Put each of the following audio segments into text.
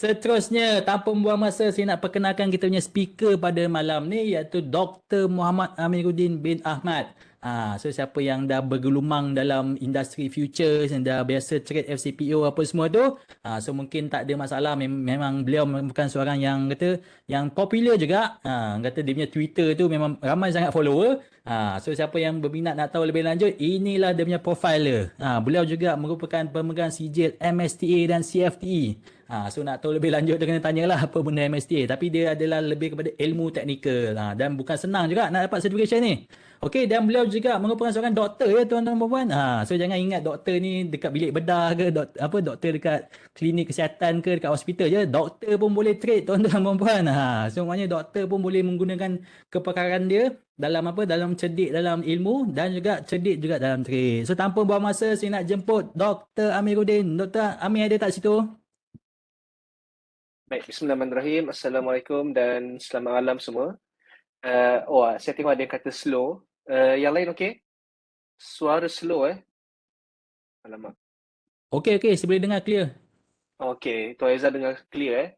Seterusnya, tanpa membuang masa, saya nak perkenalkan kita punya speaker pada malam ni, iaitu Dr. Muhammad Amiruddin bin Ahmad. So siapa yang dah bergelumang dalam industri futures, yang dah biasa trade FCPO apa semua tu, so mungkin tak ada masalah. Memang beliau bukan seorang yang kata yang popular juga. Kata dia punya Twitter tu memang ramai sangat follower. So siapa yang berminat nak tahu lebih lanjut, inilah dia punya profile dia. Beliau juga merupakan pemegang sijil MSTA dan CFTE. So nak tahu lebih lanjut dia kena tanyalah apa benda MSTA. Tapi dia adalah lebih kepada ilmu teknikal. Dan bukan senang juga nak dapat certification ni. Okey, dan beliau juga merupakan seorang doktor ya tuan-tuan dan puan. So jangan ingat doktor ni dekat bilik bedah ke, doktor dekat klinik kesihatan ke, dekat hospital je. Doktor pun boleh trade tuan-tuan dan puan. So maknanya doktor pun boleh menggunakan kepakaran dia dalam apa, dalam cerdik dalam ilmu dan juga cerdik juga dalam trade. So tanpa buang masa, saya nak jemput Dr. Amiruddin. Dr. Amir ada tak situ? Baik, bismillahirrahmanirrahim. Assalamualaikum dan selamat malam semua. Saya tengok ada yang kata slow. Yang lain okey? Suara slow Alamak. Okey, saya boleh dengar clear. Okey, Tuan Aizah dengar clear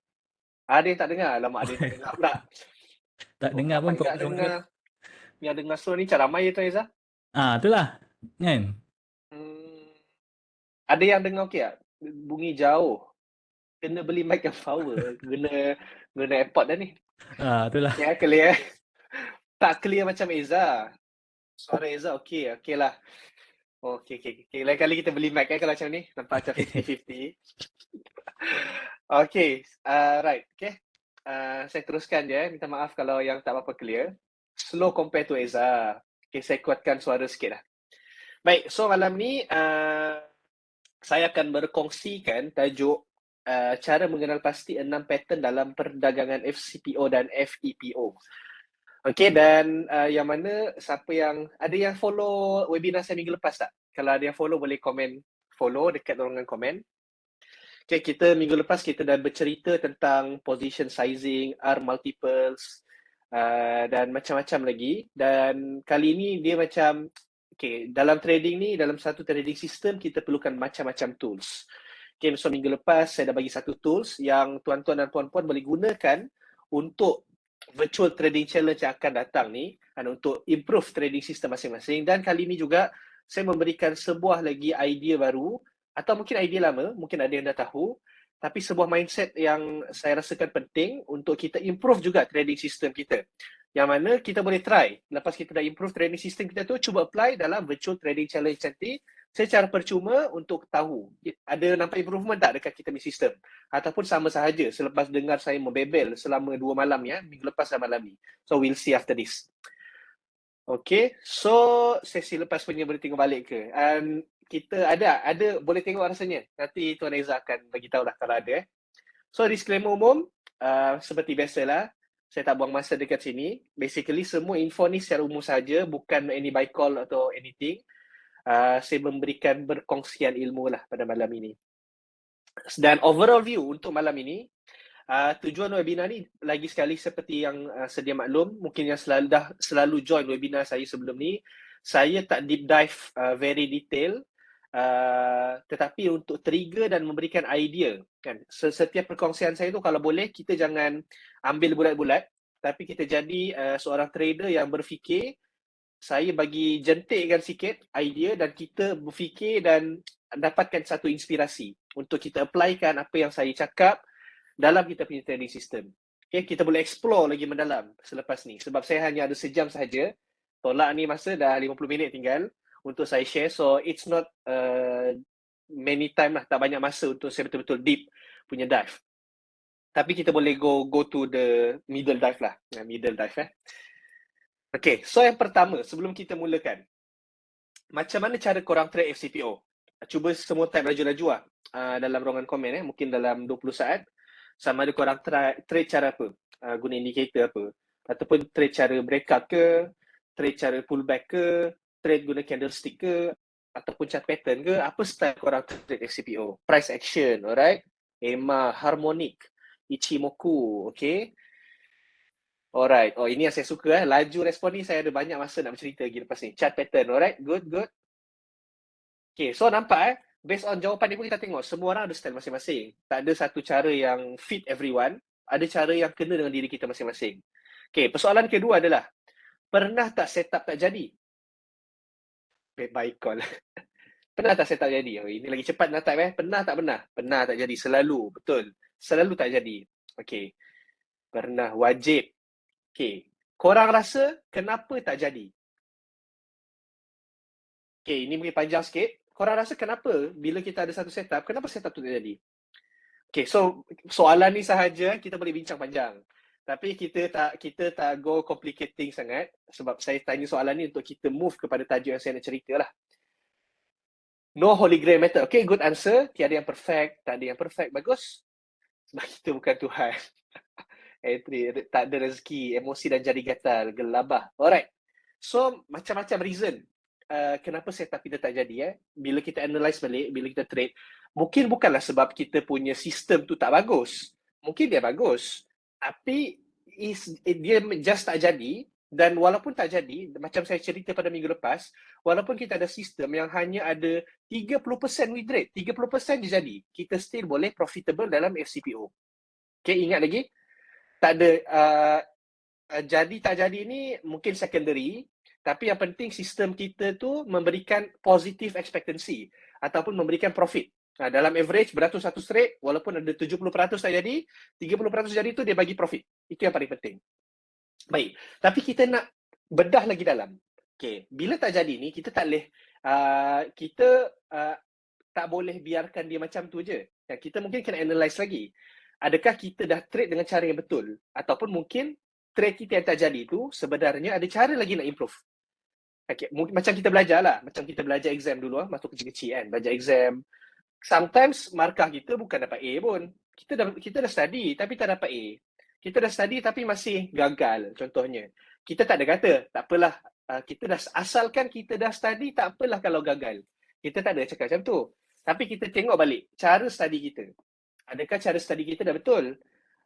Ada yang tak dengar? Alamak, ada yang tak dengar pula. Tak dengar Dapat pun juga problem ke? dengar. Yang dengar slow ni macam ramai ya Tuan Aizah? Itulah. Kan? Hmm, ada yang dengar okey tak? Bunyi jauh. Kena beli mic yang power. Guna airpod dah ni. Itulah. Ya, clear. Tak clear macam Aizah. Suara Aizah okey lah. Okey. Lain kali kita beli mic kalau macam ni. Nampak macam 50-50. Okey, right. Okay. Saya teruskan je. Minta maaf kalau yang tak apa-apa clear. Slow compare to Eza. Okay, saya kuatkan suara sikit lah. Baik, so malam ni saya akan berkongsikan tajuk cara mengenal pasti 6 pattern dalam perdagangan FCPO dan FEPO. Okey, dan yang mana siapa yang ada yang follow webinar saya minggu lepas tak? Kalau ada yang follow boleh komen follow dekat ruangan komen. Okay, kita minggu lepas kita dah bercerita tentang position sizing, R multiples dan macam-macam lagi. Dan kali ini dia macam, okay, dalam trading ni, dalam satu trading system kita perlukan macam-macam tools. Okay, so minggu lepas saya dah bagi satu tools yang tuan-tuan dan puan-puan boleh gunakan untuk virtual trading challenge yang akan datang ni dan untuk improve trading system masing-masing. Dan kali ini juga saya memberikan sebuah lagi idea baru atau mungkin idea lama, mungkin ada yang dah tahu, tapi sebuah mindset yang saya rasakan penting untuk kita improve juga trading system kita. Yang mana kita boleh try, lepas kita dah improve trading system kita tu, cuba apply dalam virtual trading challenge nanti secara percuma untuk tahu ada nampak improvement tak dekat kita punya sistem. Ataupun sama sahaja selepas dengar saya membebel selama 2 malam ya, minggu lepas dan malam ni. So we'll see after this. Okay, so sesi lepas punya boleh tengok balik ke? Kita ada boleh tengok rasanya. Nanti Tuan Reza akan bagi tahu lah kalau ada. So disclaimer umum, seperti biasalah, saya tak buang masa dekat sini. Basically semua info ni secara umum saja, bukan any buy call atau anything. Saya memberikan berkongsian ilmu lah pada malam ini. Dan overall view untuk malam ini, tujuan webinar ni lagi sekali seperti yang sedia maklum, mungkin yang selalu join webinar saya sebelum ni, saya tak deep dive very detail, tetapi untuk trigger dan memberikan idea kan. Setiap perkongsian saya tu kalau boleh kita jangan ambil bulat-bulat, tapi kita jadi seorang trader yang berfikir. Saya bagi jentikkan sikit idea dan kita berfikir dan dapatkan satu inspirasi untuk kita applykan apa yang saya cakap dalam kita punya trading system. Okay, kita boleh explore lagi mendalam selepas ni. Sebab saya hanya ada sejam sahaja. Tolak ni masa dah 50 minit tinggal untuk saya share. So it's not many time lah, tak banyak masa untuk saya betul-betul deep punya dive. Tapi kita boleh go to the middle dive lah. Middle dive Okay, so yang pertama sebelum kita mulakan. Macam mana cara korang trade FCPO? Cuba semua type laju-laju lah dalam ruangan komen mungkin dalam 20 saat. Sama ada korang trade cara apa, guna indicator apa, ataupun trade cara breakout ke, trade cara pullback ke, trade guna candlestick ke, ataupun chart pattern ke, apa style korang trade FCPO? Price action, alright? EMA, harmonic, Ichimoku, okay? Alright, ini yang saya suka laju respon ni saya ada banyak masa nak bercerita lagi lepas ni. Chart pattern, alright? Good. Okay, so nampak based on jawapan ni pun kita tengok semua orang ada style masing-masing. Tak ada satu cara yang fit everyone. Ada cara yang kena dengan diri kita masing-masing. Okay, persoalan kedua adalah, pernah tak setup tak jadi? Baik call. Pernah tak setup jadi? Oh, ini lagi cepat nak type Pernah tak pernah? Pernah tak jadi. Selalu. Betul. Selalu tak jadi. Okay. Pernah. Wajib. Okay. Korang rasa kenapa tak jadi? Okay, ini mungkin panjang sikit. Korang rasa kenapa bila kita ada satu setup, kenapa setup tu tak jadi? Okay, so soalan ni sahaja kita boleh bincang panjang. Tapi kita tak go complicating sangat sebab saya tanya soalan ni untuk kita move kepada tajuk yang saya nak cerita lah. No holy grail method. Okay, good answer. Tiada yang perfect, tak ada yang perfect. Bagus. Sebab kita bukan Tuhan. Tak ada rezeki, emosi dan jari gatal, gelabah. Alright. So, macam-macam reason kenapa setup kita tak jadi. Bila kita analyse balik, bila kita trade, mungkin bukanlah sebab kita punya sistem tu tak bagus. Mungkin dia bagus. Tapi dia just tak jadi. Dan walaupun tak jadi, macam saya cerita pada minggu lepas, walaupun kita ada sistem yang hanya ada 30% win rate, 30% dia jadi, kita still boleh profitable dalam FCPO. Okay, ingat lagi? Tak ada jadi tak jadi ni mungkin secondary, tapi yang penting sistem kita tu memberikan positive expectancy ataupun memberikan profit. Dalam average beratus satu straight, walaupun ada 70% tak jadi, 30% jadi tu dia bagi profit. Itu yang paling penting. Baik, tapi kita nak bedah lagi dalam. Okay, bila tak jadi ni, kita tak boleh, tak boleh biarkan dia macam tu je. Kita mungkin kena analyse lagi. Adakah kita dah trade dengan cara yang betul? Ataupun mungkin trade kita yang tak jadi tu sebenarnya ada cara lagi nak improve. Okay, macam kita belajar lah. Macam kita belajar exam dulu masuk kecil-kecil kan. Belajar exam. Sometimes markah kita bukan dapat A pun. Kita dah study tapi tak dapat A. Kita dah study tapi masih gagal contohnya. Kita tak ada kata, tak apalah. Kita dah asalkan kita dah study, tak apalah kalau gagal. Kita tak ada cakap macam tu. Tapi kita tengok balik cara study kita. Adakah cara study kita dah betul?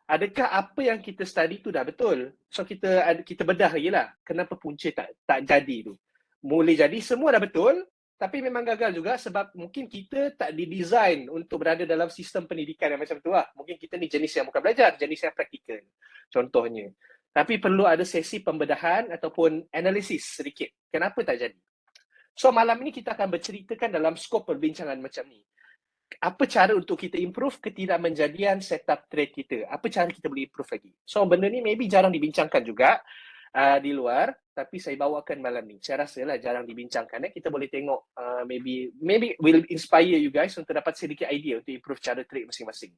Adakah apa yang kita study tu dah betul? So kita bedah lagi lah. Kenapa punca tak jadi tu? Boleh jadi semua dah betul, tapi memang gagal juga sebab mungkin kita tak didesign untuk berada dalam sistem pendidikan yang macam tu lah. Mungkin kita ni jenis yang bukan belajar, jenis yang praktikal. Contohnya. Tapi perlu ada sesi pembedahan ataupun analisis sedikit. Kenapa tak jadi? So malam ni kita akan berceritakan dalam skop perbincangan macam ni. Apa cara untuk kita improve ketidakmenjadian setup trade kita? Apa cara kita boleh improve lagi? So benda ni maybe jarang dibincangkan juga di luar, tapi saya bawakan malam ni. Saya rasa lah jarang dibincangkan. Kita boleh tengok maybe will inspire you guys untuk dapat sedikit idea untuk improve cara trade masing-masing.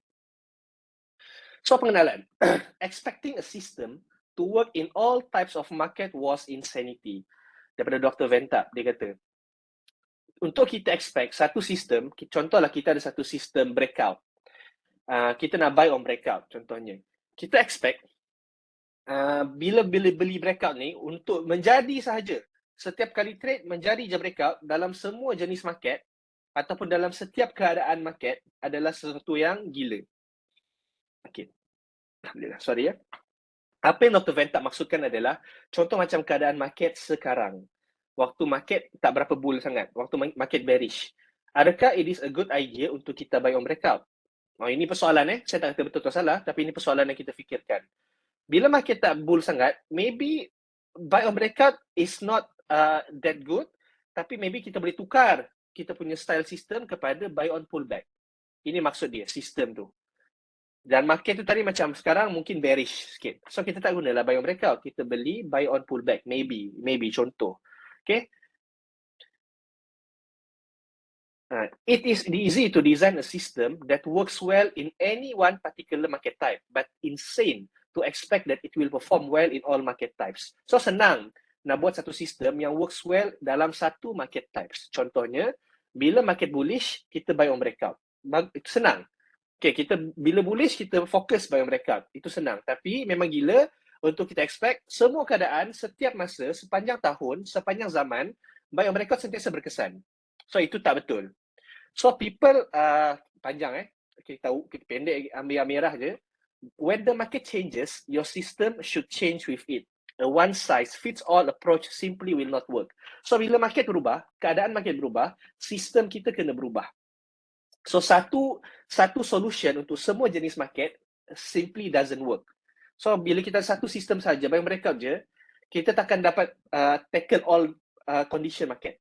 So pengenalan. Expecting a system to work in all types of market was insanity. Daripada Dr. Ventap, dia kata, untuk kita expect satu sistem, contohlah kita ada satu sistem breakout. Kita nak buy on breakout contohnya. Kita expect bila beli breakout ni untuk menjadi sahaja. Setiap kali trade menjadi je breakout dalam semua jenis market ataupun dalam setiap keadaan market adalah sesuatu yang gila. Okay. Alhamdulillah, sorry ya. Apa yang Dr. Ventap maksudkan adalah contoh macam keadaan market sekarang. Waktu market tak berapa bull sangat, waktu market bearish. Adakah it is a good idea untuk kita buy on breakout? Ini persoalan saya tak kata betul atau salah, tapi ini persoalan yang kita fikirkan. Bila market tak bull sangat, maybe buy on breakout is not that good, tapi maybe kita boleh tukar kita punya style system kepada buy on pullback. Ini maksud dia, sistem tu. Dan market tu tadi macam sekarang mungkin bearish sikit. So kita tak gunalah buy on breakout, kita beli buy on pullback, maybe contoh. Okay. It is easy to design a system that works well in any one particular market type, but insane to expect that it will perform well in all market types. So senang nak buat satu sistem yang works well dalam satu market types. Contohnya, bila market bullish, kita buy on breakout. Itu senang. Okay, bila bullish, kita fokus buy on breakout. Itu senang. Tapi memang gila untuk kita expect semua keadaan, setiap masa, sepanjang tahun, sepanjang zaman, buy on breakout sentiasa berkesan. So, itu tak betul. So, people, panjang kita tahu, kita pendek, ambil yang merah je. When the market changes, your system should change with it. A one-size-fits-all approach simply will not work. So, bila market berubah, keadaan market berubah, sistem kita kena berubah. So satu solution untuk semua jenis market simply doesn't work. So bila kita satu sistem saja bagi mereka je, kita takkan dapat tackle all condition market.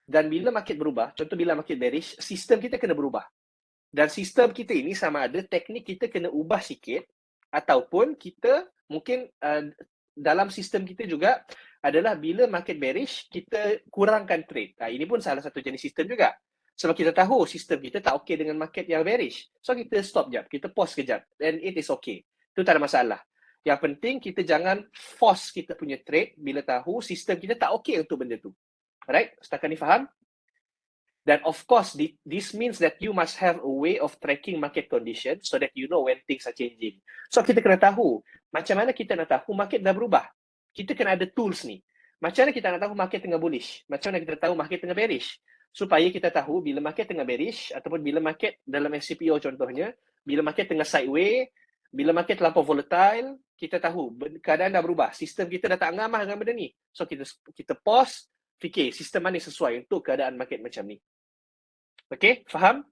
Dan bila market berubah, contoh bila market bearish, sistem kita kena berubah. Dan sistem kita ini sama ada teknik kita kena ubah sikit ataupun kita mungkin dalam sistem kita juga adalah bila market bearish, kita kurangkan trade. Ini pun salah satu jenis sistem juga. Sebab kita tahu sistem kita tak okey dengan market yang bearish. So kita stop jap, kita pause kejap. And it is okay. Itu tak ada masalah. Yang penting kita jangan force kita punya trade bila tahu sistem kita tak okey untuk benda tu. Alright? Setakat ni faham? Dan of course, this means that you must have a way of tracking market conditions so that you know when things are changing. So kita kena tahu, macam mana kita nak tahu market dah berubah. Kita kena ada tools ni. Macam mana kita nak tahu market tengah bullish? Macam mana kita tahu market tengah bearish? Supaya kita tahu bila market tengah bearish ataupun bila market dalam SCPO contohnya, bila market tengah sideways, bila market terlampau volatile, kita tahu keadaan dah berubah. Sistem kita dah tak ngamah dengan benda ni. So kita pause, fikir sistem mana sesuai untuk keadaan market macam ni. Okay, faham?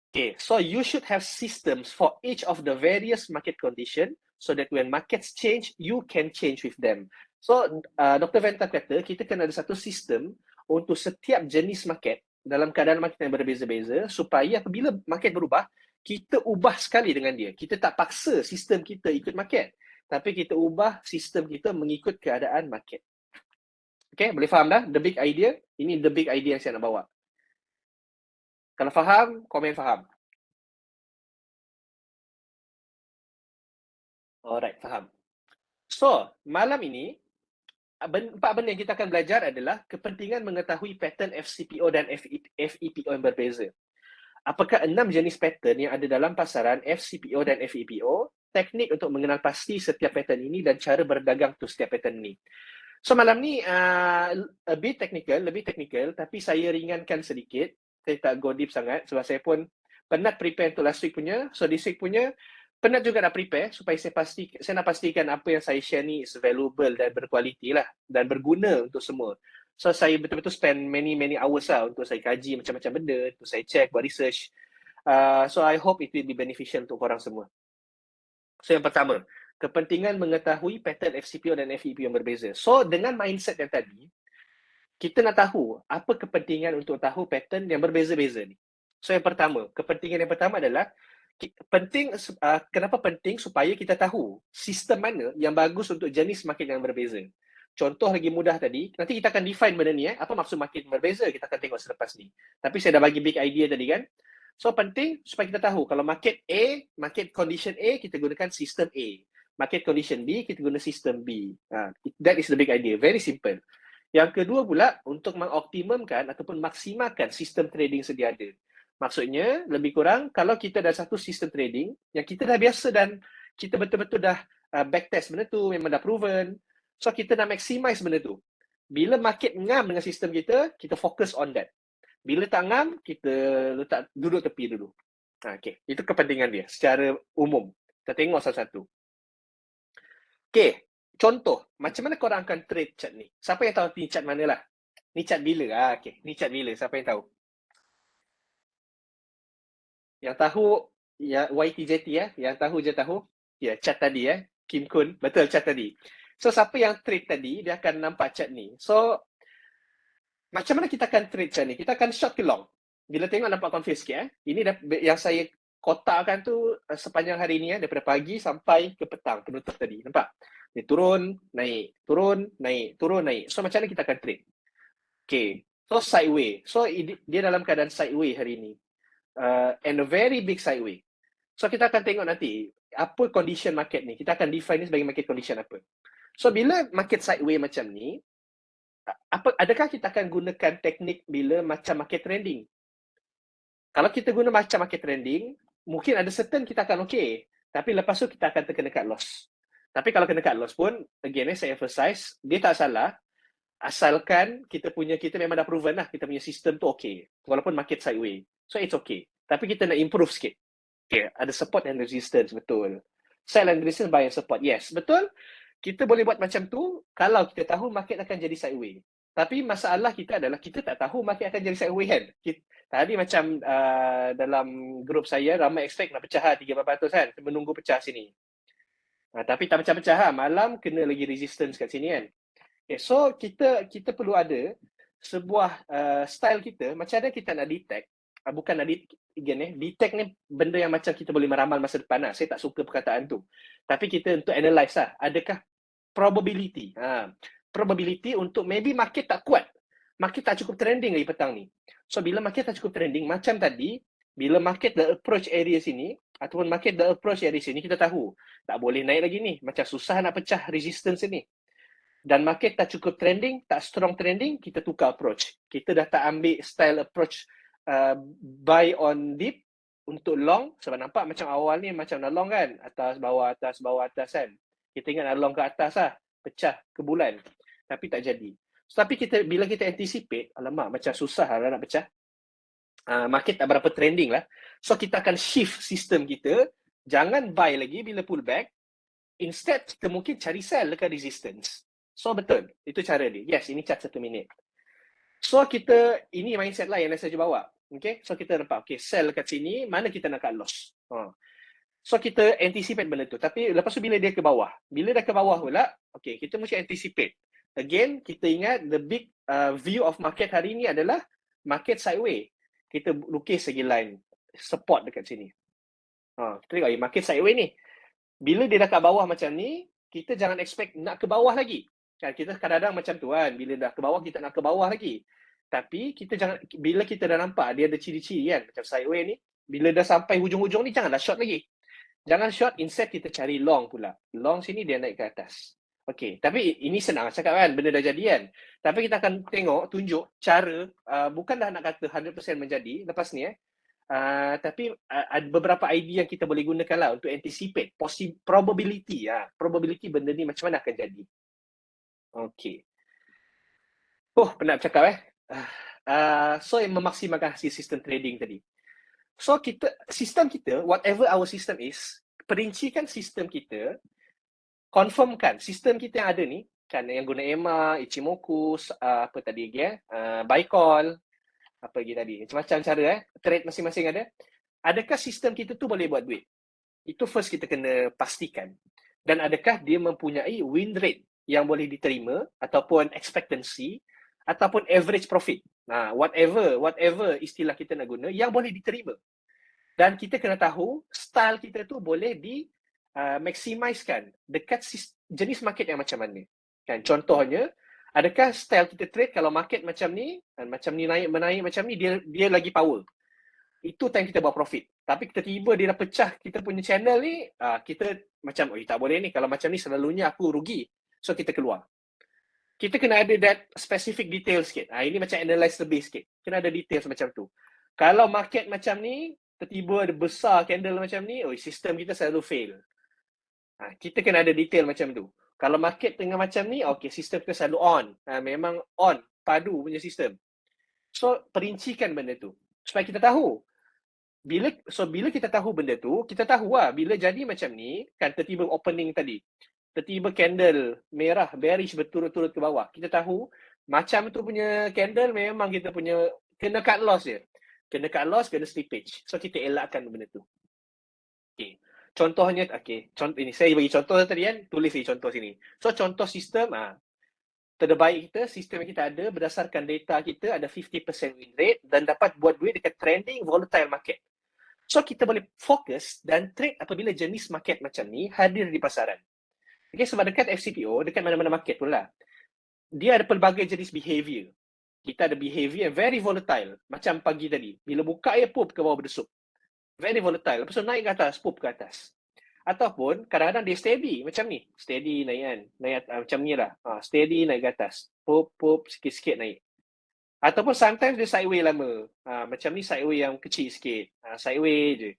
Okay, so you should have systems for each of the various market condition so that when markets change, you can change with them. So, Dr. Venta kata, kita kena ada satu sistem untuk setiap jenis market dalam keadaan market yang berbeza-beza supaya apabila market berubah, kita ubah sekali dengan dia. Kita tak paksa sistem kita ikut market, tapi kita ubah sistem kita mengikut keadaan market. Okay, boleh faham dah? The big idea. Ini the big idea yang saya nak bawa. Kalau faham, komen faham. Alright, faham. So, malam ini, 4 benda yang kita akan belajar adalah kepentingan mengetahui pattern FCPO dan FEPO yang berbeza. Apakah 6 jenis pattern yang ada dalam pasaran FCPO dan FEPO, teknik untuk mengenal pasti setiap pattern ini dan cara berdagang untuk setiap pattern ini. So malam ni lebih technical, tapi saya ringankan sedikit. Saya tak go deep sangat sebab saya pun penat prepare untuk last week punya. So this week punya penat juga nak prepare supaya saya nak pastikan apa yang saya share ni is valuable dan berkualiti lah dan berguna untuk semua. So saya betul-betul spend many hours lah untuk saya kaji macam-macam benda, untuk saya check, buat research. So I hope it will be beneficial untuk korang semua. So yang pertama, kepentingan mengetahui pattern FCPO dan FEPO yang berbeza. So, dengan mindset yang tadi, kita nak tahu apa kepentingan untuk tahu pattern yang berbeza-beza ni. So, yang pertama, kepentingan yang pertama adalah kenapa penting supaya kita tahu sistem mana yang bagus untuk jenis market yang berbeza. Contoh lagi mudah tadi, nanti kita akan define benda ni, apa maksud market yang berbeza, kita akan tengok selepas ni. Tapi saya dah bagi big idea tadi kan. So, penting supaya kita tahu kalau market A, market condition A, kita gunakan sistem A. Market condition B, kita guna sistem B. That is the big idea. Very simple. Yang kedua pula, untuk mengoptimumkan ataupun maksimalkan sistem trading sedia ada. Maksudnya, lebih kurang, kalau kita dah satu sistem trading, yang kita dah biasa dan kita betul-betul dah backtest benda tu, memang dah proven. So, kita nak maximize benda tu. Bila market ngam dengan sistem kita, kita fokus on that. Bila tak ngam, kita letak duduk tepi dulu. Okay. Itu kepentingan dia secara umum. Kita tengok satu-satu. Okay, contoh, macam mana korang akan trade chart ni? Siapa yang tahu ni chart mana lah? Ni chart bila? Okay, ni chart bila? Siapa yang tahu? Yang tahu, ya YTJT ya? Yang tahu je tahu? Ya, chart tadi ya? Kim Kun, betul chart tadi. So, siapa yang trade tadi, dia akan nampak chart ni. So, macam mana kita akan trade chart ni? Kita akan short ke long? Bila tengok nampak confuse sikit Ini yang saya kotakkan tu sepanjang hari ni daripada pagi sampai ke petang penutup tadi. Nampak? Dia turun, naik, turun, naik, turun, naik. So macam mana kita akan trade? Okay. So sideways. So dia dalam keadaan sideways hari ni. And a very big sideways. So kita akan tengok nanti apa condition market ni. Kita akan define ni sebagai market condition apa. So bila market sideways macam ni, adakah kita akan gunakan teknik bila macam market trending? Kalau kita guna macam market trending, mungkin ada certain kita akan okay. Tapi lepas tu kita akan terkena cut loss. Tapi kalau kena cut loss pun, again saya emphasize, dia tak salah. Asalkan kita memang dah proven lah, kita punya sistem tu okay. Walaupun market sideways. So it's okay. Tapi kita nak improve sikit. Okay, ada support and resistance, betul. Sell and resistance, buy and support. Yes, betul. Kita boleh buat macam tu kalau kita tahu market akan jadi sideways. Tapi masalah kita adalah kita tak tahu market akan jadi sideways kan. Tadi macam dalam grup saya ramai expect nak pecah 3-4% kan, menunggu pecah sini. Tapi tak pecah-pecah malam kena lagi resistance kat sini kan. Okay, so kita perlu ada sebuah style kita, macam mana kita nak detect, bukan nak detect ni benda yang macam kita boleh meramal masa depan lah. Saya tak suka perkataan tu. Tapi kita untuk analyse lah, adakah probability. Probability untuk maybe market tak kuat. Market tak cukup trending lagi petang ni. So bila market tak cukup trending, macam tadi, bila market dah approach area sini, ataupun market dah approach area sini, kita tahu tak boleh naik lagi ni. Macam susah nak pecah resistance ni. Dan market tak cukup trending, tak strong trending, kita tukar approach. Kita dah tak ambil style approach buy on dip untuk long, sebab nampak macam awal ni macam nak long kan, atas bawah kan. Kita ingat nak long ke atas lah, pecah ke bulan. Tapi tak jadi. Tapi bila kita anticipate, alamak macam susah lah nak pecah. Market tak berapa trending lah. So kita akan shift sistem kita, jangan buy lagi bila pull back. Instead, kita mungkin cari sell dekat resistance. So betul, itu cara dia. Yes, ini chart 1 minit. So ini mindset lah yang saya bawa. Okay, so kita nampak, okay, sell kat sini, mana kita nak cut loss. So kita anticipate benda tu. Tapi lepas tu bila dia ke bawah, bila dah ke bawah pula, okay, kita mesti anticipate. Again, kita ingat the big view of market hari ni adalah market sideways. Kita lukis segi line support dekat sini. Kita tengok market sideways ni. Bila dia dah kat bawah macam ni, kita jangan expect nak ke bawah lagi. Kan kita kadang-kadang macam tu kan, bila dah ke bawah kita nak ke bawah lagi. Tapi kita jangan, bila kita dah nampak dia ada ciri-ciri kan, macam sideways ni, bila dah sampai hujung-hujung ni janganlah short lagi. Jangan short, instead kita cari long pula. Long sini dia naik ke atas. Okay, tapi ini senang cakap kan, benda dah jadi kan. Tapi kita akan tunjuk cara, bukanlah nak kata 100% menjadi lepas ni tapi ada beberapa idea yang kita boleh gunakan lah untuk anticipate probability. Probability benda ni macam mana akan jadi. Okay. Penat cakap so yang memaksimalkan hasil sistem trading tadi. So sistem kita, whatever our system is, perincikan sistem kita, confirmkan sistem kita yang ada ni, kan yang guna EMA, Ichimoku, apa tadi lagi buy call, apa lagi tadi, macam-macam cara trade masing-masing ada. Adakah sistem kita tu boleh buat duit? Itu first kita kena pastikan. Dan adakah dia mempunyai win rate yang boleh diterima ataupun expectancy ataupun average profit. Whatever istilah kita nak guna yang boleh diterima. Dan kita kena tahu style kita tu boleh di maximizekan dekat jenis market yang macam mana. Kan contohnya, adakah style kita trade kalau market macam ni naik macam ni, dia lagi power. Itu time kita buat profit. Tapi tiba-tiba dia dah pecah kita punya channel ni, kita macam, tak boleh ni. Kalau macam ni selalunya aku rugi. So kita keluar. Kita kena ada that specific detail sikit. Ini macam analyze lebih sikit. Kena ada details macam tu. Kalau market macam ni, tiba-tiba ada besar candle macam ni, sistem kita selalu fail. Kita kena ada detail macam tu. Kalau market tengah macam ni, sistem kita selalu on. Memang on, padu punya sistem. So, perincikan benda tu. Supaya kita tahu. Bila kita tahu benda tu, kita tahu bila jadi macam ni, kan tiba-tiba opening tadi, tiba-tiba candle merah, bearish berturut-turut ke bawah. Kita tahu, macam tu punya candle memang kita punya, kena cut loss je. Kena cut loss, kena slippage. So, kita elakkan benda tu. Okay. Contohnya, ini saya bagi contoh tadi kan, tulis lagi contoh sini. So, contoh sistem, terbaik kita, sistem yang kita ada, berdasarkan data kita, ada 50% win rate dan dapat buat duit dekat trending volatile market. So, kita boleh fokus dan trade apabila jenis market macam ni hadir di pasaran. Okay, sebab dekat FCPO, dekat mana-mana market pun lah, dia ada pelbagai jenis behavior. Kita ada behavior yang very volatile. Macam pagi tadi. Bila buka pop ke bawah berdesuk. Very volatile. Lepas tu naik ke atas, pop ke atas. Ataupun kadang-kadang dia steady macam ni. Steady naik kan. Naik macam ni lah. Steady naik ke atas. Pop, sikit-sikit naik. Ataupun sometimes dia sideways lama. Macam ni sideways yang kecil sikit. Sideways je.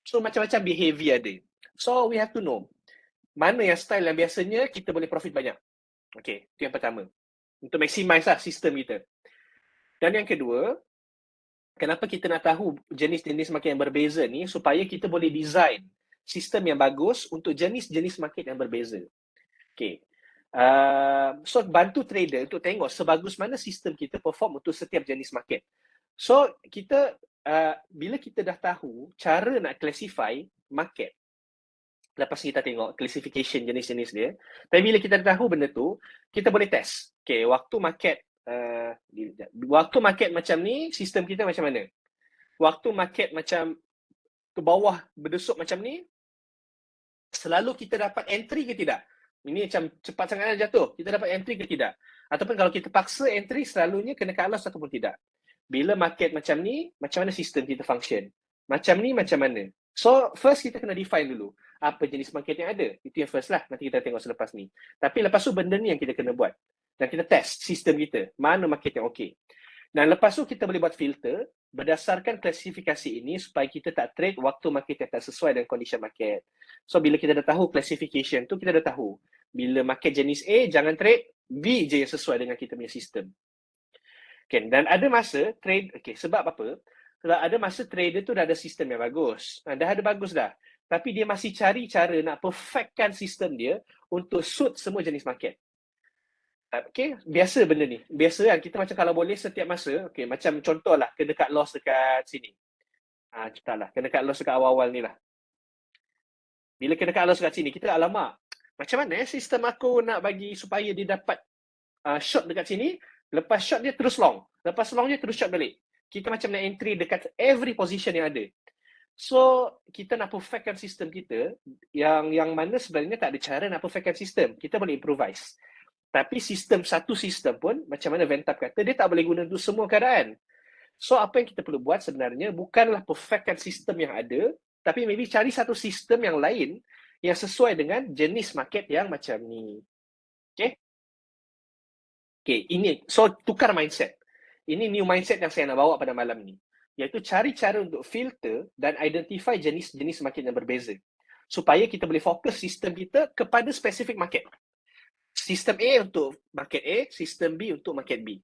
So macam-macam behavior ada. So we have to know. Mana yang style yang biasanya kita boleh profit banyak. Okay, itu yang pertama. Untuk maximize lah sistem kita. Dan yang kedua, kenapa kita nak tahu jenis-jenis market yang berbeza ni, supaya kita boleh design sistem yang bagus untuk jenis-jenis market yang berbeza. Okay. So bantu trader untuk tengok sebagus mana sistem kita perform untuk setiap jenis market. So kita bila kita dah tahu cara nak classify market, lepas kita tengok classification jenis-jenis dia, tapi bila kita dah tahu benda tu, kita boleh test. Okay, waktu market macam ni, sistem kita macam mana? Waktu market macam ke bawah berdesuk macam ni, selalu kita dapat entry ke tidak? Ini macam cepat sangat jatuh. Kita dapat entry ke tidak? Ataupun kalau kita paksa entry, selalunya kena cut loss ataupun tidak. Bila market macam ni, macam mana sistem kita function? Macam ni macam mana? So, first kita kena define dulu apa jenis market yang ada. Itu yang first lah. Nanti kita tengok selepas ni. Tapi lepas tu benda ni yang kita kena buat. Dan kita test sistem kita. Mana market yang okey. Dan lepas tu kita boleh buat filter berdasarkan klasifikasi ini supaya kita tak trade waktu market yang tak sesuai dengan condition market. So, bila kita dah tahu classification tu, kita dah tahu. Bila market jenis A, jangan trade B je yang sesuai dengan kita punya sistem. Okay, dan ada masa trade, okay, sebab apa? Sebab ada masa trader tu dah ada sistem yang bagus. Dah ada bagus dah. Tapi dia masih cari cara nak perfectkan sistem dia untuk suit semua jenis market. Okay, biasa benda ni. Biasa kan, kita macam kalau boleh setiap masa, okay, macam contohlah, kena cut loss dekat sini. Contohlah, kena cut loss dekat awal-awal ni lah. Bila kena cut loss dekat sini, kita alamak, macam mana sistem aku nak bagi supaya dia dapat short dekat sini, lepas short dia terus long. Lepas long dia terus short balik. Kita macam nak entry dekat every position yang ada. So, kita nak perfectkan sistem kita yang mana sebenarnya tak ada cara nak perfectkan sistem. Kita boleh improvise. Tapi satu sistem pun, macam mana Ventap kata, dia tak boleh guna untuk semua keadaan. So, apa yang kita perlu buat sebenarnya bukanlah perfectkan sistem yang ada, tapi maybe cari satu sistem yang lain yang sesuai dengan jenis market yang macam ni. Okay? Okay, ini. So, tukar mindset. Ini new mindset yang saya nak bawa pada malam ni. Iaitu cari cara untuk filter dan identify jenis-jenis market yang berbeza. Supaya kita boleh fokus sistem kita kepada spesifik market. Sistem A untuk market A, sistem B untuk market B.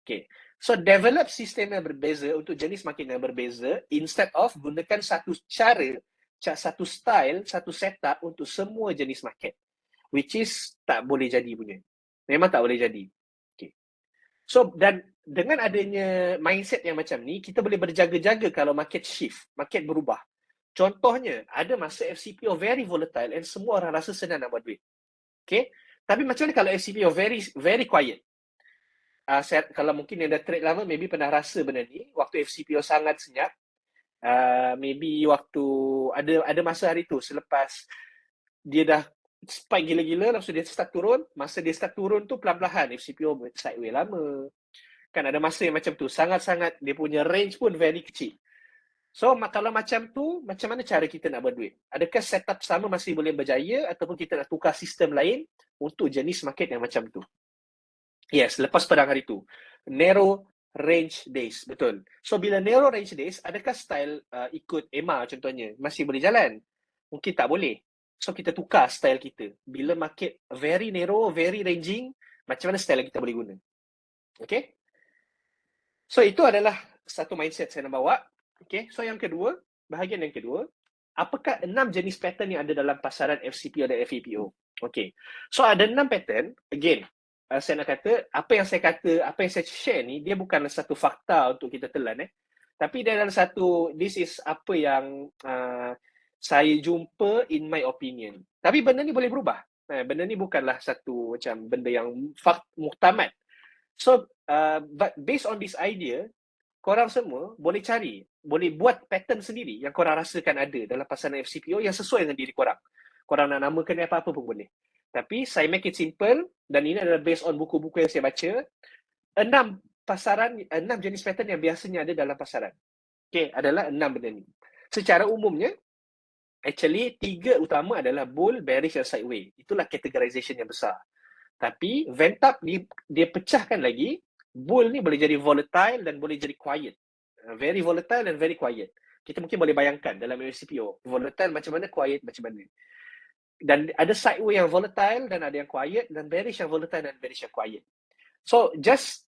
Okay. So, develop sistem yang berbeza untuk jenis market yang berbeza instead of gunakan satu cara, satu style, satu setup untuk semua jenis market. Which is tak boleh jadi punya. Memang tak boleh jadi. Okay. So, dan dengan adanya mindset yang macam ni, kita boleh berjaga-jaga kalau market shift, market berubah. Contohnya, ada masa FCPO very volatile and semua orang rasa senang nak buat duit. Okay. Tapi macam mana kalau FCPO very quiet? Kalau mungkin yang dah trade lama, maybe pernah rasa benda ni. Waktu FCPO sangat senyap, maybe waktu ada masa hari tu, selepas dia dah spike gila-gila, langsung dia start turun. Masa dia start turun tu, pelan-pelan FCPO sideway lama. Kan ada masa yang macam tu, sangat-sangat dia punya range pun very kecil. So, kalau macam tu, macam mana cara kita nak buat duit? Adakah setup sama masih boleh berjaya ataupun kita nak tukar sistem lain untuk jenis market yang macam tu? Yes, lepas perang hari tu. Narrow range days, betul. So, bila narrow range days, adakah style ikut EMA contohnya masih boleh jalan? Mungkin tak boleh. So, kita tukar style kita. Bila market very narrow, very ranging, macam mana style yang kita boleh guna? Okay? So, itu adalah satu mindset saya nak bawa. Okay? So, yang kedua, bahagian yang kedua, apakah 6 jenis pattern yang ada dalam pasaran FCPO dan FEPO? Okay. So, ada 6 pattern. Again, saya nak kata, apa yang saya share ni, dia bukanlah satu fakta untuk kita telan. Tapi dia adalah satu, this is apa yang saya jumpa in my opinion. Tapi benda ni boleh berubah. Benda ni bukanlah satu macam benda yang muktamad. So, but based on this idea, korang semua boleh cari, boleh buat pattern sendiri yang korang rasakan ada dalam pasaran FCPO yang sesuai dengan diri korang. Korang nak namakan apa-apa pun boleh. Tapi saya make it simple dan ini adalah based on buku-buku yang saya baca. 6 jenis pattern yang biasanya ada dalam pasaran. Okay, adalah 6 benda ni. Secara umumnya, actually 3 utama adalah bull, bearish dan sideway. Itulah categorization yang besar. Tapi Ventap dia pecahkan lagi. Bull ni boleh jadi volatile dan boleh jadi quiet. Very volatile dan very quiet. Kita mungkin boleh bayangkan dalam FCPO. Volatile macam mana, quiet macam mana. Dan ada sideway yang volatile dan ada yang quiet, dan bearish yang volatile dan bearish yang quiet. So, just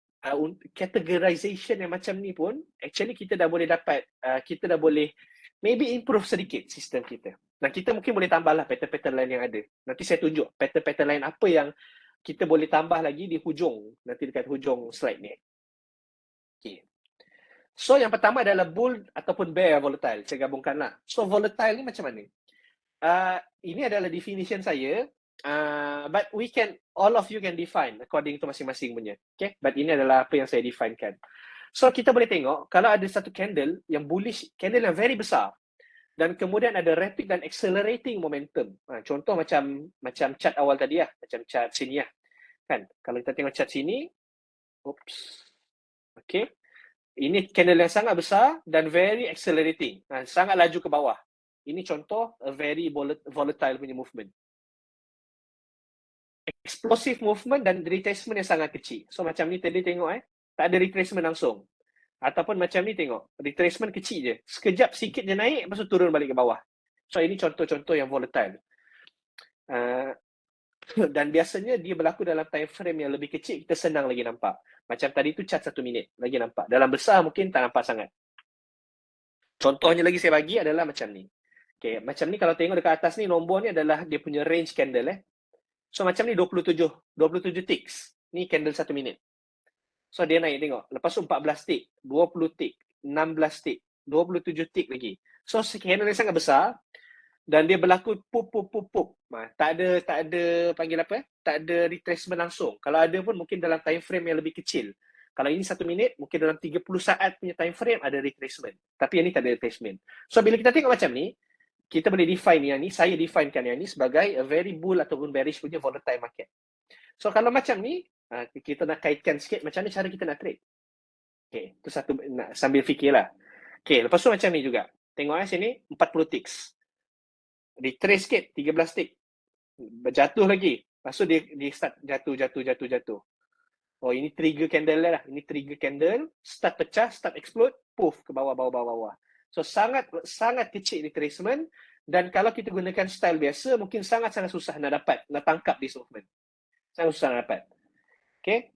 categorization yang macam ni pun, actually kita dah boleh dapat, kita dah boleh maybe improve sedikit sistem kita. Dan kita mungkin boleh tambahlah pattern-pattern lain yang ada. Nanti saya tunjuk pattern-pattern lain apa yang kita boleh tambah lagi di hujung, nanti dekat hujung slide ni. Okay. So yang pertama adalah bull ataupun bear volatile. Saya gabungkanlah. So volatile ni macam mana? Ini adalah definition saya. But all of you can define according to masing-masing punya. Okay? But ini adalah apa yang saya definekan. So kita boleh tengok kalau ada satu candle yang bullish, candle yang very besar, dan kemudian ada rapid dan accelerating momentum. Contoh macam chart awal tadi lah, macam chart sini lah. Kan? Kalau kita tengok chart sini, oops. Okay. Ini candle yang sangat besar dan very accelerating. Sangat laju ke bawah. Ini contoh a very volatile punya movement. Explosive movement dan retracement yang sangat kecil. So macam ni tadi tengok tak ada retracement langsung. Ataupun macam ni tengok, retracement kecil je. Sekejap sikit je naik, lepas tu turun balik ke bawah. So ini contoh-contoh yang volatile. Dan biasanya dia berlaku dalam time frame yang lebih kecil, kita senang lagi nampak. Macam tadi tu chart 1 minit, lagi nampak. Dalam besar mungkin tak nampak sangat. Contohnya lagi saya bagi adalah macam ni. Okay, macam ni kalau tengok dekat atas ni, nombor ni adalah dia punya range candle. So macam ni 27 ticks. Ni candle 1 minit. So dia naik tengok. Lepas tu 14 tick, 20 tick, 16 tick, 27 tick lagi. So candle ni sangat besar dan dia berlaku pup. Tak ada panggil apa? Tak ada retracement langsung. Kalau ada pun mungkin dalam time frame yang lebih kecil. Kalau ini 1 minit, mungkin dalam 30 saat punya time frame ada retracement. Tapi yang ni tak ada retracement. So bila kita tengok macam ni, kita boleh define yang ni, saya definekan yang ni sebagai a very bull ataupun bearish punya volatile market. So kalau macam ni, kita nak kaitkan sikit macam mana cara kita nak trade. Okay, itu satu, nak sambil fikirlah. Okay, lepas tu macam ni juga. Tengok sini, 40 ticks. Retrace sikit, 13 tick. Jatuh lagi. Lepas tu dia start jatuh. Oh, ini trigger candle lah. Ini trigger candle, start pecah, start explode, puff ke bawah. So sangat kecil retracement, dan kalau kita gunakan style biasa mungkin sangat-sangat susah nak tangkap this movement. Sangat susah nak dapat. Okay.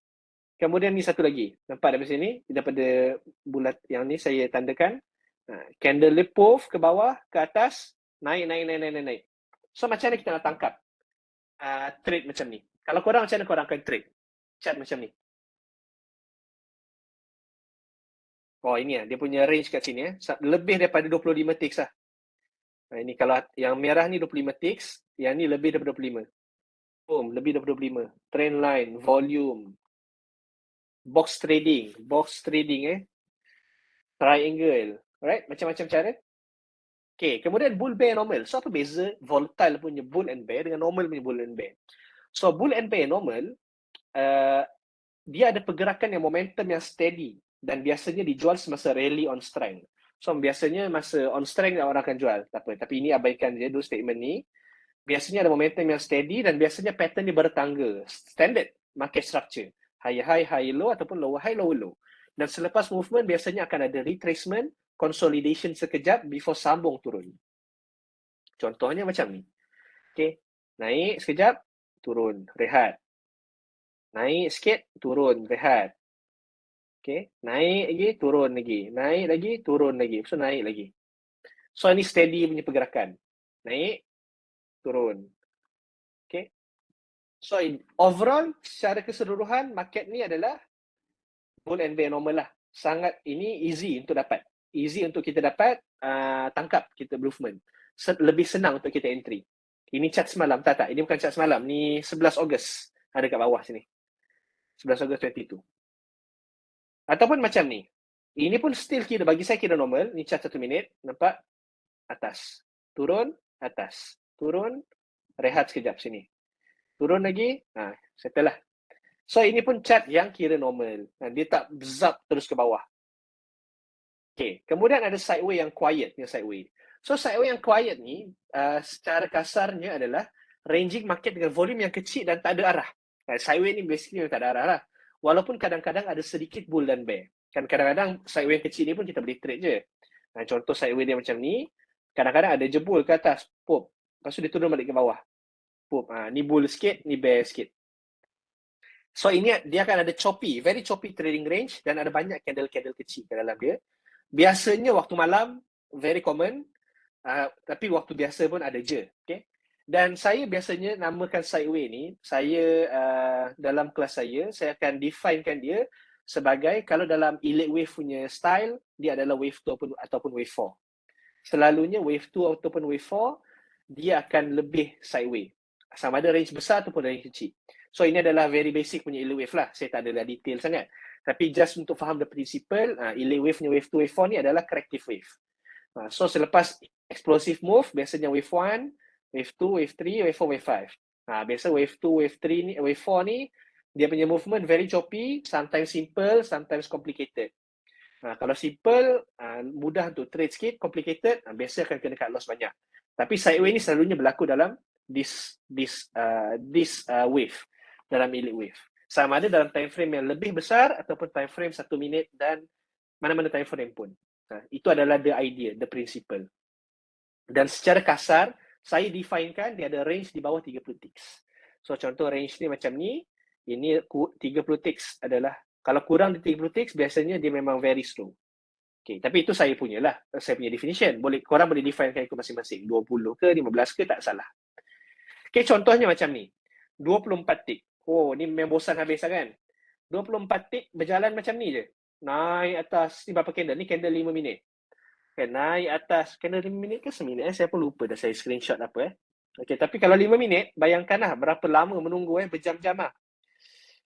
Kemudian ni satu lagi. Nampak dari sini, daripada bulat yang ni saya tandakan. Candle puff ke bawah, ke atas, naik. So macam mana kita nak tangkap trade macam ni? Kalau korang macam mana korang akan trade? Chart macam ni. Oh ini dia punya range kat sini lebih daripada 25 ticks lah. Ini kalau yang merah ni 25 ticks, yang ni lebih daripada 25. Lebih daripada 25. Trend line, volume, box trading, triangle, alright, macam-macam cara. Okay, kemudian bull bear normal. So apa beza volatile punya bull and bear dengan normal punya bull and bear? So bull and bear normal, dia ada pergerakan yang momentum yang steady dan biasanya dijual semasa rally on strength. So biasanya masa on strength orang akan jual, tak apa. Tapi ini abaikan je dulu statement ni. Biasanya ada momentum yang steady dan biasanya pattern dia bertangga. Standard market structure. High high, high low ataupun lower high, lower low. Dan selepas movement biasanya akan ada retracement, consolidation sekejap before sambung turun. Contohnya macam ni. Okay. Naik sekejap, turun, rehat. Naik sikit, turun, rehat. Okay. Naik lagi, turun lagi. Naik lagi, turun lagi. So naik lagi. So ini steady punya pergerakan. Naik, turun. Okay. So overall, secara keseluruhan, market ni adalah bull and bear normal lah. Sangat ini easy untuk dapat. Easy untuk kita dapat tangkap kita movement. Lebih senang untuk kita entry. Ini chart semalam. Tak. Ini bukan chart semalam. Ni 11 Ogos. Ada kat bawah sini. 11 Ogos 22. Ataupun macam ni. Ini pun still kira, bagi saya kira normal. Ni chart 1 minit. Nampak? Atas. Turun. Atas. Turun. Rehat sekejap sini. Turun lagi. Settle lah. So ini pun chart yang kira normal. Dia tak zap terus ke bawah. Okay. Kemudian ada sideway yang quiet. Sideway. So sideway yang quiet ni, secara kasarnya adalah ranging market dengan volume yang kecil dan tak ada arah. Sideway ni basically tak ada arah lah. Walaupun kadang-kadang ada sedikit bull dan bear. Kan kadang-kadang sideway yang kecil ni pun kita boleh trade je. Contoh sideway dia macam ni, kadang-kadang ada jebul ke atas, pop. Lepas tu dia turun balik ke bawah. Pop. Ni bull sikit, ni bear sikit. So ini dia akan ada very choppy trading range dan ada banyak candle-candle kecil ke dalam dia. Biasanya waktu malam, very common. Tapi waktu biasa pun ada je. Okay? Dan saya biasanya namakan sideway ni, saya dalam kelas saya akan definekan dia sebagai kalau dalam elite wave punya style, dia adalah wave 2 ataupun wave 4. Selalunya wave 2 ataupun wave 4, dia akan lebih sideway. Sama ada range besar ataupun range kecil. So ini adalah very basic punya elite wave lah. Saya tak adalah detail sangat. Tapi just untuk faham the principle, elite wave punya wave 2, wave 4 ni adalah corrective wave. So selepas explosive move, biasanya wave 1, wave 2, wave 3, wave 4, wave 5. Biasa wave 2, wave 3 ni, wave 4 ni, dia punya movement very choppy, sometimes simple, sometimes complicated. Kalau simple, mudah untuk trade sikit, complicated, biasa akan kena cut loss banyak. Tapi sideway ni selalunya berlaku dalam this wave, dalam elite wave. Sama ada dalam time frame yang lebih besar ataupun time frame 1 minit dan mana-mana time frame pun. Itu adalah the idea, the principle. Dan secara kasar, saya definekan dia ada range di bawah 30 ticks. So contoh range ni macam ni, ini 30 ticks adalah, kalau kurang dari 30 ticks, biasanya dia memang very slow. Okay, tapi itu saya punya lah, saya punya definition. Korang boleh definekan ikut masing-masing, 20 ke, 15 ke, tak salah. Okay, contohnya macam ni, 24 tick. Oh, ni memang bosan habis kan? 24 tick berjalan macam ni je. Naik atas, ni berapa candle? Ni candle 5 minit. Okay, naik atas, candle 5 minit ke seminit? Saya pun lupa dah saya screenshot apa. Okay, tapi kalau 5 minit, bayangkanlah berapa lama menunggu berjam-jam lah.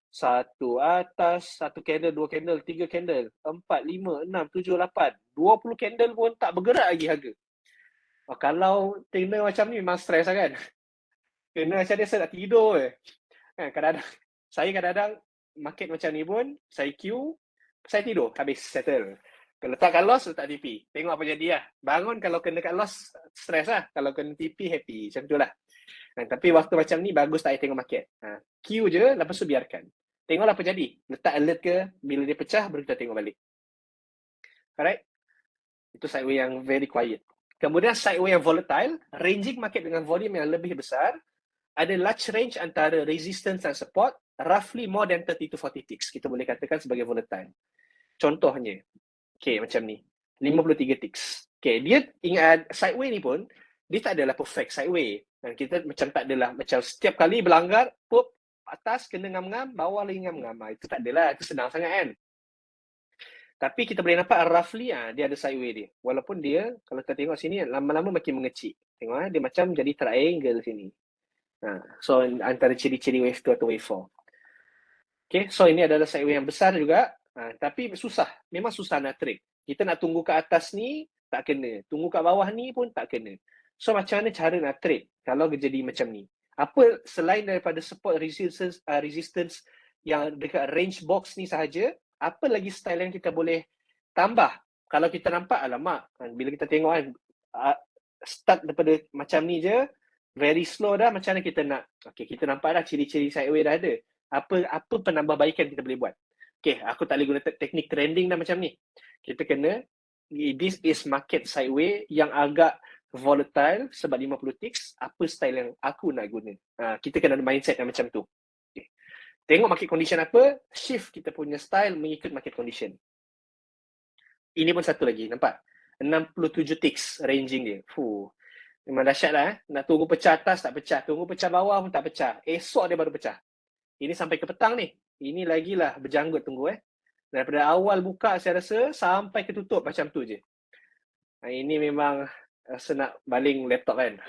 1 atas, 1 candle, 2 candle, 3 candle, 4, 5, 6, 7, 8, 20 candle pun tak bergerak lagi harga. Kalau tender macam ni memang stres lah kan? Kena macam dia, saya nak tidur je. Kadang-kadang market macam ni pun, saya queue, saya tidur, habis, settle. Kalau letak kat loss, letak TP. Tengok apa jadi lah. Bangun kalau kena kat loss, stres lah. Kalau kena TP, happy. Macam tu lah. Tapi waktu macam ni, bagus tak tengok market. Queue je, lepas tu biarkan. Tengoklah apa jadi. Letak alert ke, bila dia pecah, baru kita tengok balik. Alright? Itu sideway yang very quiet. Kemudian sideway yang volatile, ranging market dengan volume yang lebih besar, ada large range antara resistance dan support, roughly more than 30 to 40 ticks. Kita boleh katakan sebagai volatile. Contohnya, okay, macam ni. 53 ticks. Okay, dia ingat sideway ni pun, dia tak adalah perfect sideway. Dan kita macam tak adalah, macam setiap kali berlanggar, pop, atas kena ngam-ngam, bawah lagi ngam-ngam. Itu tak adalah, itu senang sangat kan. Tapi kita boleh nampak roughly dia ada sideway dia. Walaupun dia, kalau kita tengok sini, lama-lama makin mengecil. Tengok dia macam jadi triangle sini. So antara ciri-ciri wave 2 atau wave 4. Okay, so ini adalah sideway yang besar juga. Tapi susah, memang susah nak trade. Kita nak tunggu ke atas ni, tak kena. Tunggu kat bawah ni pun tak kena. So macam mana cara nak trade kalau jadi macam ni? Apa selain daripada support resistance yang dekat range box ni sahaja, apa lagi style yang kita boleh tambah? Kalau kita nampak, alamak, bila kita tengok kan, start daripada macam ni je, very slow dah, macam mana kita nak? Okay, kita nampak dah ciri-ciri sideway dah ada. Apa penambahbaikan kita boleh buat? Okay, aku tak boleh guna teknik trending dah macam ni. Kita kena, this is market sideway yang agak volatile sebab 50 ticks, apa style yang aku nak guna. Kita kena ada mindset yang macam tu. Okay. Tengok market condition apa, shift kita punya style mengikut market condition. Ini pun satu lagi, nampak? 67 ticks ranging dia. Memang dahsyat lah. Nak tunggu pecah atas tak pecah, tunggu pecah bawah pun tak pecah. Esok dia baru pecah. Ini sampai ke petang ni. Ini lagi lah berjanggut tunggu Daripada awal buka saya rasa sampai ke tutup macam tu je. Ini memang rasa nak baling laptop kan.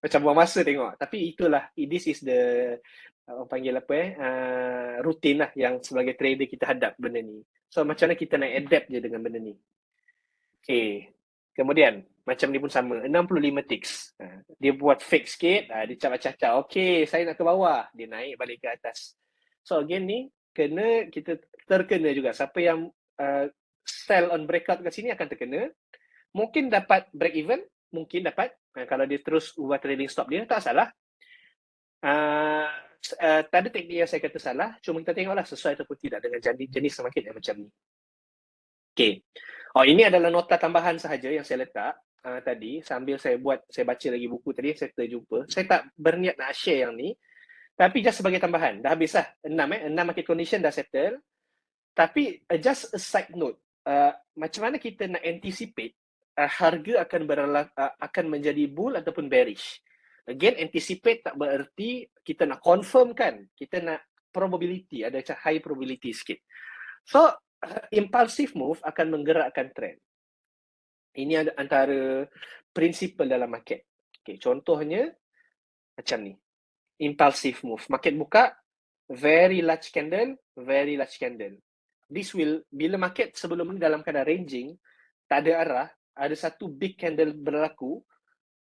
Macam buang masa tengok. Tapi itulah, this is the orang panggil apa rutin lah yang sebagai trader kita hadap benda ni. So macam mana kita nak adapt je dengan benda ni. Okay. Kemudian macam ni pun sama, 65 ticks. Dia buat fake sikit, dia cacak-cacak. Okay, saya nak ke bawah, dia naik balik ke atas. So again ni, kita terkena juga. Siapa yang sell on breakout kat sini akan terkena. Mungkin dapat break even, mungkin dapat. Kalau dia terus ubah trading stop dia, tak salah. Tak ada teknik yang saya kata salah, cuma kita tengoklah sesuai ataupun tidak dengan jenis market yang macam ni. Okay. Ini adalah nota tambahan sahaja yang saya letak tadi, sambil saya baca lagi buku tadi, saya terjumpa. Saya tak berniat nak share yang ni, tapi just sebagai tambahan. Dah habis lah, 6 market condition dah settle. Tapi just a side note, macam mana kita nak anticipate harga akan menjadi bull ataupun bearish. Again, anticipate tak bererti kita nak confirm kan. Kita nak probability, ada high probability sikit. So, impulsive move akan menggerakkan trend. Ini antara prinsipal dalam market. Okay, contohnya macam ni. Impulsive move. Market buka, very large candle, very large candle. This will, bila market sebelum ni dalam keadaan ranging, tak ada arah, ada satu big candle berlaku,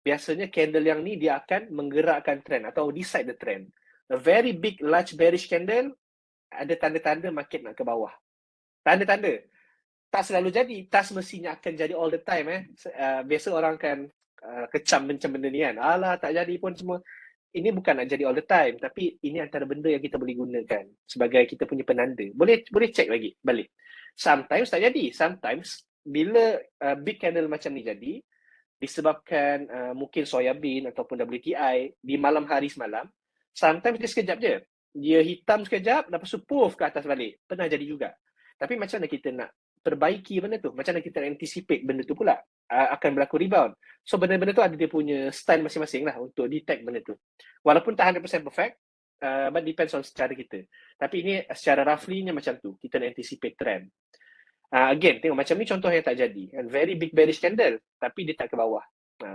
biasanya candle yang ni dia akan menggerakkan trend atau decide the trend. A very big large bearish candle, ada tanda-tanda market nak ke bawah. Tanda-tanda. Tak selalu jadi, tak semestinya akan jadi all the time. Biasa orang kan kecam macam benda ni kan. Alah, tak jadi pun semua. Ini bukan nak jadi all the time, tapi ini antara benda yang kita boleh gunakan sebagai kita punya penanda. Boleh check lagi balik. Sometimes tak jadi. Sometimes bila big candle macam ni jadi, disebabkan mungkin soya bean ataupun WTI di malam hari semalam, sometimes dia sekejap je. Dia hitam sekejap, lepas tu puff ke atas balik. Pernah jadi juga. Tapi macam mana kita nak perbaiki benda tu? Macam mana kita nak anticipate benda tu pula akan berlaku rebound? So benda-benda tu ada dia punya style masing-masing lah untuk detect benda tu. Walaupun tak 100% perfect, but depends on cara kita. Tapi ini secara roughly-nya macam tu. Kita nak anticipate trend. Again, tengok macam ni contoh yang tak jadi. And very big bearish candle, tapi dia tak ke bawah.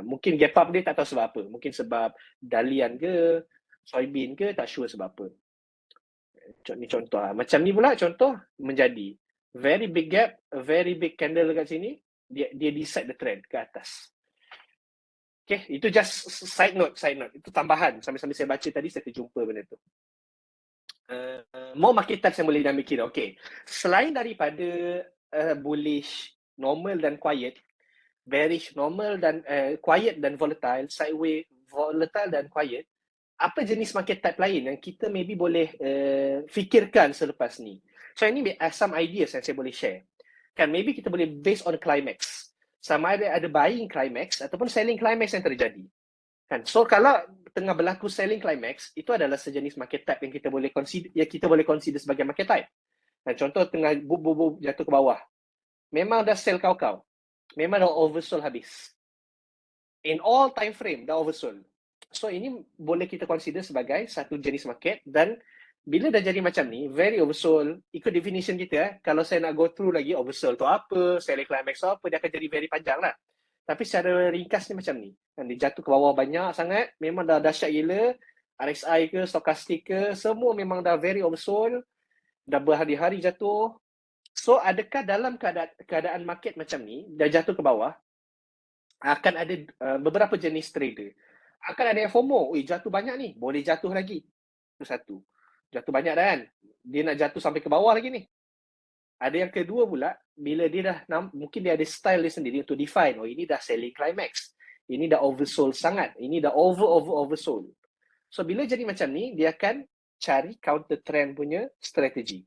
Mungkin gap up dia tak tahu sebab apa. Mungkin sebab dalian ke, soybean ke, tak sure sebab apa. Ni contoh. Macam ni pula contoh menjadi. Very big gap, a very big candle dekat sini, dia decide the trend ke atas. Okay, itu just side note. Itu tambahan. Sambil-sambil saya baca tadi, saya terjumpa benda tu. More market types yang boleh diambil kira. Okay. Selain daripada bullish, normal dan quiet, bearish, normal dan quiet dan volatile, sideways, volatile dan quiet, apa jenis market type lain yang kita maybe boleh fikirkan selepas ni? So ini some ideas yang saya boleh share. Kan maybe kita boleh based on climax. Sama ada buying climax ataupun selling climax yang terjadi. Kan? So kalau tengah berlaku selling climax, itu adalah sejenis market type yang kita boleh consider sebagai market type. Dan contoh tengah bub jatuh ke bawah. Memang dah sell kau-kau. Memang dah oversold habis. In all time frame dah oversold. So ini boleh kita consider sebagai satu jenis market, dan bila dah jadi macam ni, very oversold, ikut definition kita, kalau saya nak go through lagi oversold tu apa, selling climax tu apa, dia akan jadi very panjang lah. Tapi secara ringkas ni macam ni. Dia jatuh ke bawah banyak sangat, memang dah dahsyat gila, RSI ke, stochastic ke, semua memang dah very oversold, dah berhari-hari jatuh. So adakah dalam keadaan market macam ni, dah jatuh ke bawah, akan ada beberapa jenis trader. Akan ada yang FOMO, jatuh banyak ni, boleh jatuh lagi. Itu satu. Jatuh banyak dah kan, dia nak jatuh sampai ke bawah lagi ni. Ada yang kedua pula, bila dia dah, mungkin dia ada style dia sendiri untuk define, ini dah selling climax, ini dah oversold sangat, ini dah oversold. So bila jadi macam ni, dia akan cari counter trend punya strategi,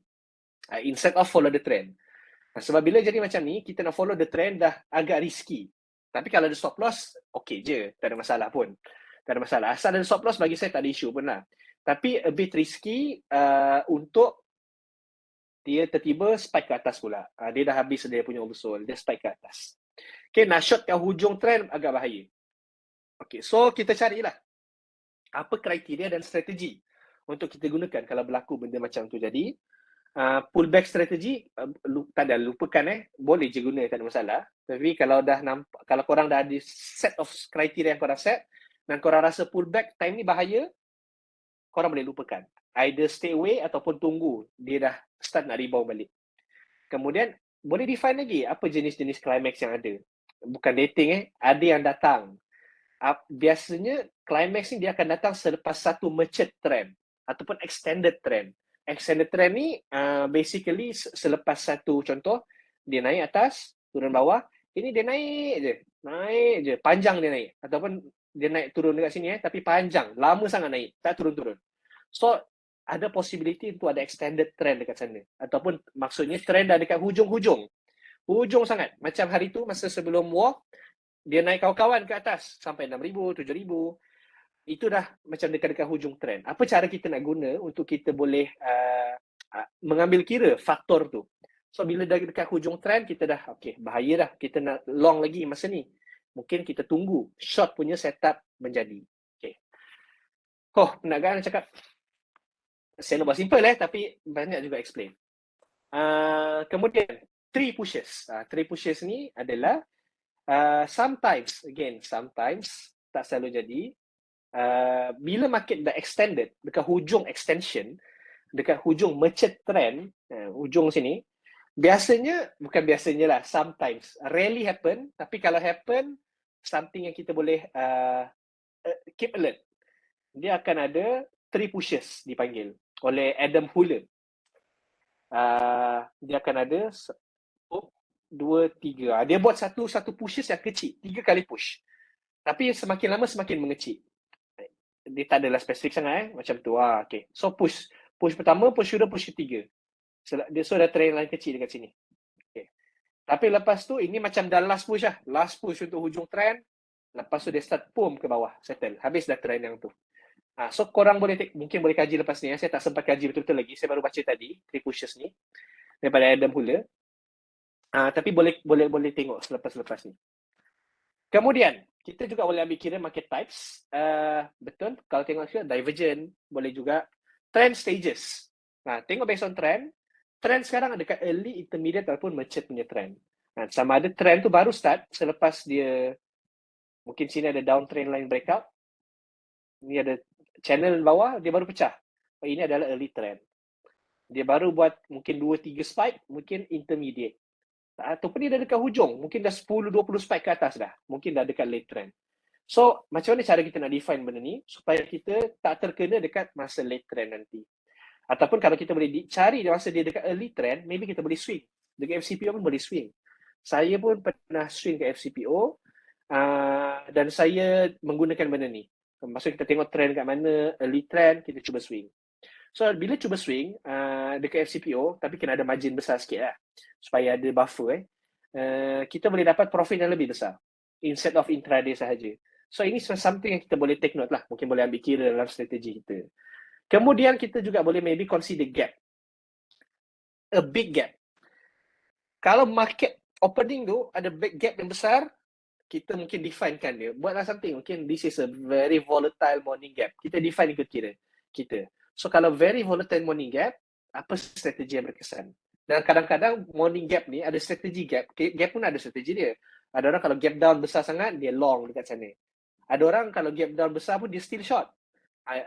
instead of follow the trend. Sebab bila jadi macam ni, kita nak follow the trend dah agak risky. Tapi kalau ada stop loss, okay je, tak ada masalah pun. Tak ada masalah. Asal ada stop loss, bagi saya tak ada isu pun lah. Tapi a bit risky untuk dia tiba-tiba spike ke atas pula. Dia dah habis dia punya oversold, dia spike ke atas. Okay, nak short ke hujung trend agak bahaya. Okay, so kita carilah apa kriteria dan strategi untuk kita gunakan kalau berlaku benda macam tu jadi. Pullback strategi, tak ada, lupakan boleh je guna, tak ada masalah. Tapi kalau dah nampak, kalau korang dah ada set of kriteria yang korang set dan korang rasa pullback time ni bahaya, korang boleh lupakan. Either stay away ataupun tunggu dia dah start nak rebound balik. Kemudian boleh define lagi apa jenis-jenis climax yang ada. Bukan dating ada yang datang. Biasanya climax ni dia akan datang selepas satu mature trend ataupun extended trend. Extended trend ni basically selepas satu contoh, dia naik atas, turun bawah, ini dia naik je, panjang dia naik. Ataupun dia naik turun dekat sini tapi panjang, lama sangat naik, tak turun-turun. So ada possibility untuk ada extended trend dekat sana. Ataupun maksudnya trend dah dekat hujung sangat. Macam hari tu masa sebelum war, dia naik kawan-kawan ke atas sampai 6,000, 7,000. Itu dah macam dekat-dekat hujung trend. Apa cara kita nak guna untuk kita boleh mengambil kira faktor tu. So bila dah dekat hujung trend, kita dah okay, bahaya dah, kita nak long lagi masa ni. Mungkin kita tunggu short punya setup menjadi. Okay. Nak cakap? Saya nak buat simple tapi banyak juga explain. Kemudian three pushes. Three pushes ni adalah sometimes tak selalu jadi, bila market dah extended dekat hujung extension, dekat hujung mature trend, hujung sini, bukan biasanya lah, sometimes, rarely happen, tapi kalau happen, something yang kita boleh keep alert. Dia akan ada three pushes dipanggil oleh Adam Huller. Dia akan ada 2, 3. Dia buat satu pushes yang kecil, 3 kali push. Tapi semakin lama semakin mengecil. Dia tak adalah spesifik sangat macam tu. Okay. So push pertama, push kedua, push ketiga. So ada trend line kecil dekat sini. Okay. Tapi lepas tu ini macam dah last push lah. Last push untuk hujung trend. Lepas tu dia start boom ke bawah, settle. Habis dah trend yang tu. So korang mungkin boleh kaji lepas ni. Saya tak sempat kaji betul-betul lagi. Saya baru baca tadi, 3 pushes ni daripada Adam Huller. Tapi boleh tengok selepas ni. Kemudian, kita juga boleh ambil kira market types. Betul, kalau tengok here, divergent, boleh juga. Trend stages. Tengok based on trend. Trend sekarang dekat early, intermediate ataupun mature punya trend. Sama ada trend tu baru start selepas dia, mungkin sini ada downtrend line breakout. Ini ada channel bawah, dia baru pecah. Ini adalah early trend. Dia baru buat mungkin 2-3 spike, mungkin intermediate. Ataupun dia dah dekat hujung, mungkin dah 10-20 spike ke atas dah. Mungkin dah dekat late trend. So, macam mana cara kita nak define benda ni supaya kita tak terkena dekat masa late trend nanti. Ataupun kalau kita boleh cari masa dia dekat early trend, maybe kita boleh swing. Dekat FCPO pun boleh swing. Saya pun pernah swing ke FCPO dan saya menggunakan benda ni. Maksudnya kita tengok trend kat mana, early trend, kita cuba swing. So, bila cuba swing dekat FCPO, tapi kena ada margin besar sikit lah. Supaya ada buffer. Kita boleh dapat profit yang lebih besar. Instead of intraday sahaja. So, ini something yang kita boleh take note lah. Mungkin boleh ambil kira dalam strategi kita. Kemudian, kita juga boleh maybe consider gap. A big gap. Kalau market opening tu ada big gap yang besar, kita mungkin definekan dia. Buatlah something. Mungkin this is a very volatile morning gap. Kita define ikut kira kita. So, kalau very volatile morning gap, apa strategi yang berkesan? Dan kadang-kadang morning gap ni ada strategi gap. Gap pun ada strategi dia. Ada orang kalau gap down besar sangat, dia long dekat sana. Ada orang kalau gap down besar pun dia still short.